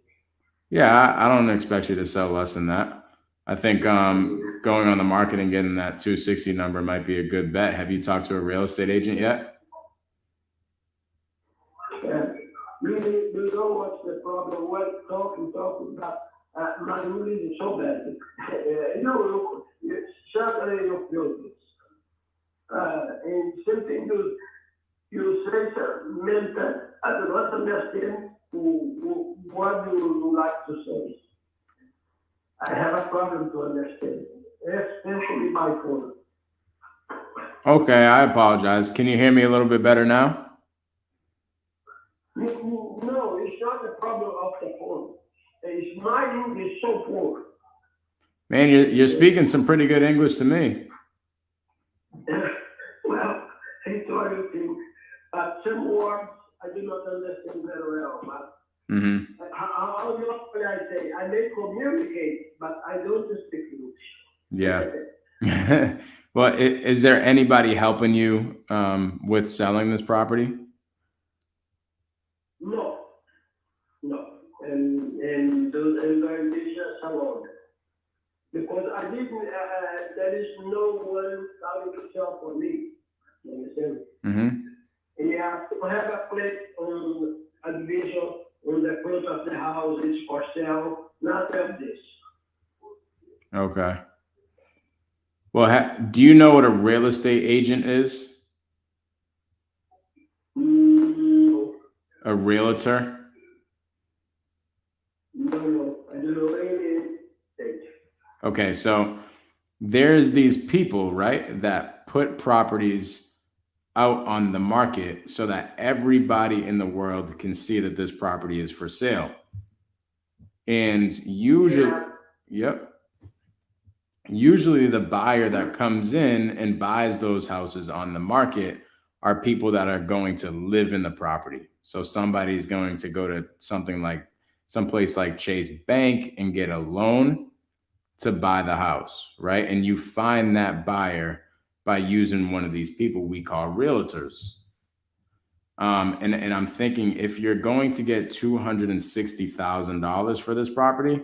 Yeah, I don't expect you to sell less than that. I think going on the market and getting that 260 number might be a good bet. Have you talked to a real estate agent yet? You know what's the problem? We're talking, but my English is so bad. It's certainly your business. And something you say, mental, I do not understand what do you like to say. I have a problem to understand, especially my phone. Okay, I apologize. Can you hear me a little bit better now? No, it's not the problem of the phone. It's my English so poor. Man, you're speaking some pretty good English to me. Well, I told you things, but some words I do not understand very well. But how can I say? I may communicate, but I don't speak English. Yeah. Well, is there anybody helping you with selling this property? No, and this just alone. Because I didn't, there is no one coming to sell for me. You understand? Mm-hmm. Yeah, I have a place on a division on the front of the house, it's for sale, not of this. Okay. Well, do you know what a real estate agent is? No, A realtor? no, I don't know any state. Okay, so there's these people, right, that put properties out on the market so that everybody in the world can see that this property is for sale. And usually, usually the buyer that comes in and buys those houses on the market are people that are going to live in the property. So somebody's going to go to someplace like Chase Bank and get a loan to buy the house, right? And you find that buyer by using one of these people we call realtors. And I'm thinking if you're going to get $260,000 for this property,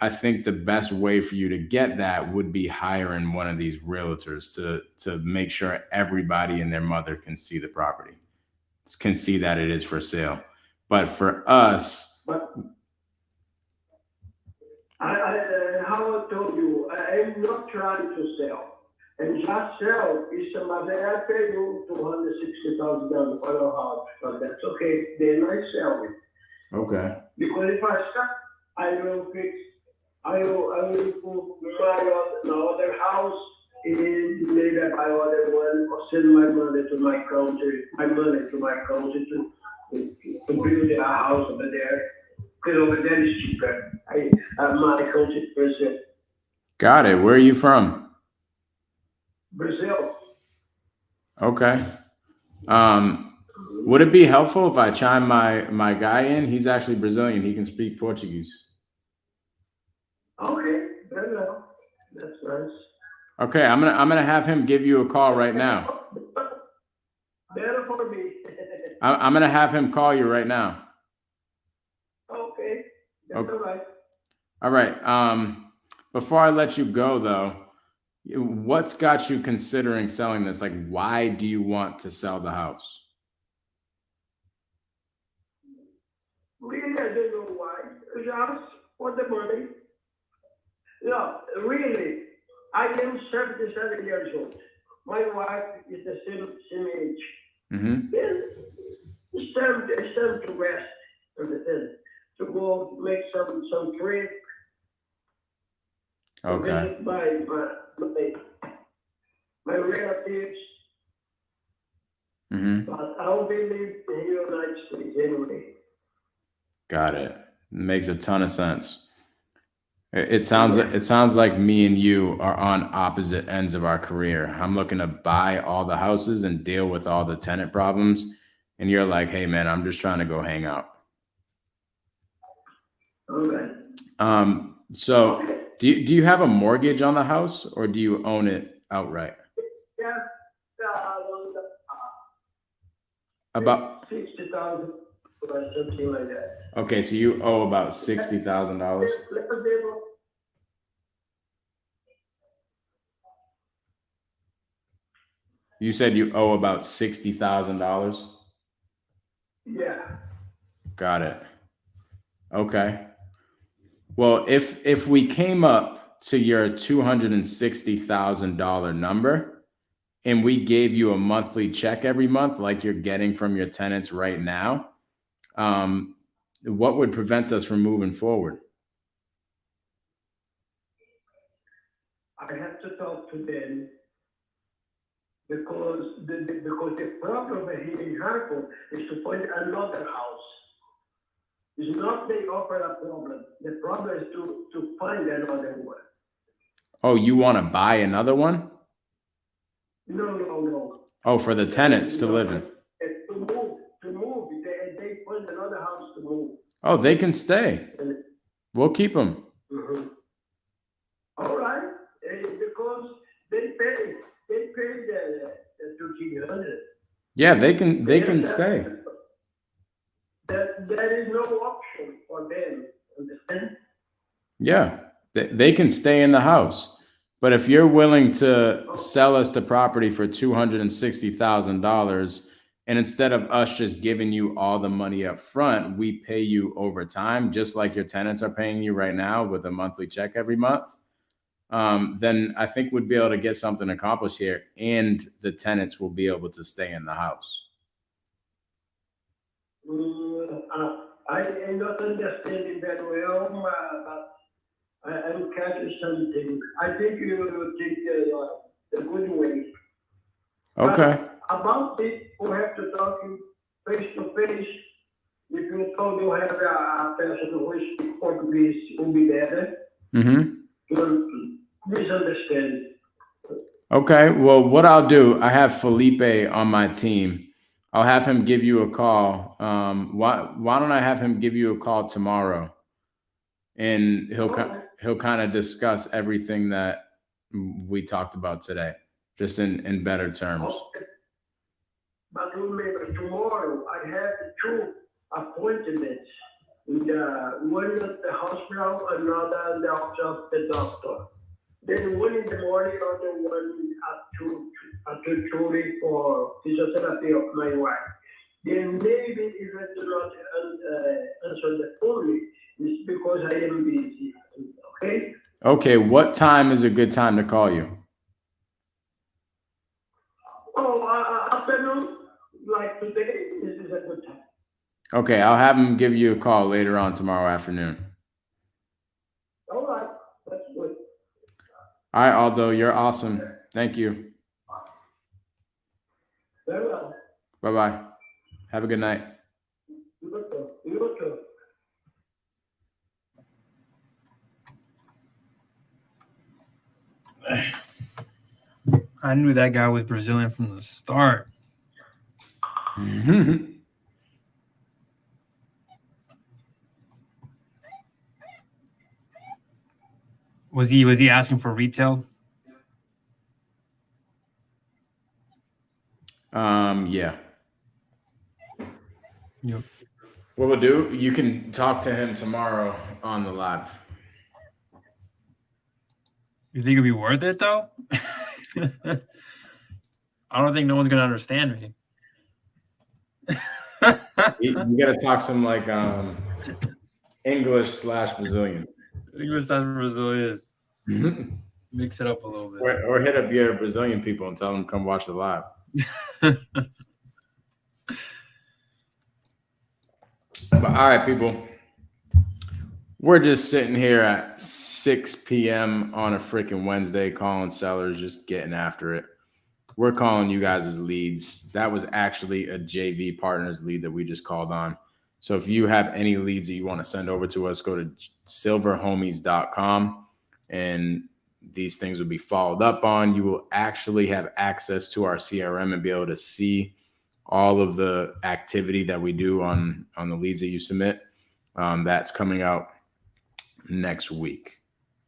I think the best way for you to get that would be hiring one of these realtors to make sure everybody and their mother can see the property, can see that it is for sale. But for us, How I told you, I'm not trying to sell. And just sell is somebody I pay you $260,000 for your house, but that's okay. Then I sell it. okay. Because if I sell, I will put my other house and maybe I buy other one or send my money to my country to build a house over there. Because over there is cheaper. My country is Brazil. Got it. Where are you from? Brazil. Okay. Would it be helpful if I chime my guy in? He's actually Brazilian. He can speak Portuguese. Yes. Okay, I'm gonna have him give you a call right now. Better for me. I'm gonna have him call you right now. Okay, that's Okay. all right. All right. Before I let you go, though, what's got you considering selling this? Like, why do you want to sell the house? Really, I don't know why. Just for the money. No, really, I am 77 years old. My wife is the same age. Mm-hmm. Then it's time to rest, understand? To go make some trip, to Okay. visit my relatives. Mm-hmm. But I'll be living in the United States anyway. Got it. Makes a ton of sense. It sounds like me and you are on opposite ends of our career. I'm looking to buy all the houses and deal with all the tenant problems, and you're like, "Hey, man, I'm just trying to go hang out." Okay. So do you have a mortgage on the house, or do you own it outright? Yeah, About 60,000 or something like that. Okay, so you owe about $60,000. You said you owe about $60,000. Yeah. Got it. Okay. Well, if we came up to your $260,000 number and we gave you a monthly check every month, like you're getting from your tenants right now, what would prevent us from moving forward? I have to talk to them because the problem here in Hartford is to find another house. It's not they offer a problem. The problem is to find another one. Oh, you want to buy another one? No. Oh, for the tenants to live in. To move. They find another house to move. Oh, they can stay. We'll keep them. Mm-hmm. All right, because they pay the 1,300. Yeah, they can stay. There is no option for them. Understand? Yeah, they can stay in the house. But if you're willing to sell us the property for $260,000, and instead of us just giving you all the money up front, we pay you over time, just like your tenants are paying you right now with a monthly check every month, then I think we'd be able to get something accomplished here, and the tenants will be able to stay in the house. I am not understanding that well, but I'm catching something. I think you will take the good way. Okay. About it, we have to talk face to face. If you told you have a person who speaks Portuguese, it will be better. Mm-hmm. To misunderstand. Okay. Well, what I'll do, I have Felipe on my team. I'll have him give you a call. Why don't I have him give you a call tomorrow, and he'll kind of discuss everything that we talked about today, just in better terms. Okay. But remember, tomorrow I have 2 appointments. One at the hospital, another at the office of the doctor. Then one in the morning, other one at 2:30 for physiotherapy of my wife. Then maybe if I do not answer the phone, it's because I am busy. Okay? Okay. What time is a good time to call you? Afternoon, like today, this is a good time. Okay. I'll have him give you a call later on tomorrow afternoon. All right, that's good. All right, Aldo, you're awesome. Thank you. Very well. Bye-bye. Have a good night. You too. I knew that guy was Brazilian from the start. Was he asking for retail? Yeah. Yep. What we'll do, you can talk to him tomorrow on the live. You think it'd be worth it though? I don't think no one's gonna understand me. You got to talk some like English/Brazilian. English not Brazilian. Mix it up a little bit. Or hit up your Brazilian people and tell them come watch the live. But all right, people. We're just sitting here at 6 p.m. on a freaking Wednesday calling sellers, just getting after it. We're calling you guys as leads. That was actually a JV partners lead that we just called on. So if you have any leads that you want to send over to us, go to silverhomies.com and these things will be followed up on. You will actually have access to our CRM and be able to see all of the activity that we do on the leads that you submit. That's coming out next week.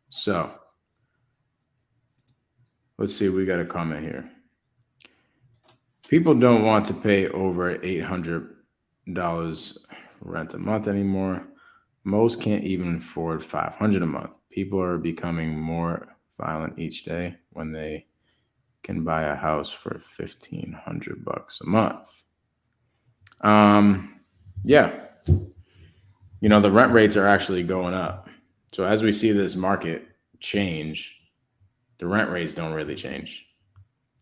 So let's see. We got a comment here. People don't want to pay over $800 rent a month anymore. Most can't even afford $500 a month. People are becoming more violent each day when they can buy a house for $1,500 a month. Yeah. You know, the rent rates are actually going up. So as we see this market change, the rent rates don't really change.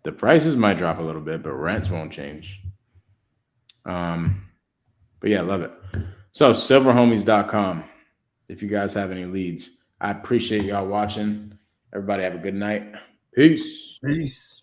The prices might drop a little bit, but rents won't change. But yeah, love it. So silverhomies.com. If you guys have any leads, I appreciate y'all watching. Everybody have a good night. Peace. Peace.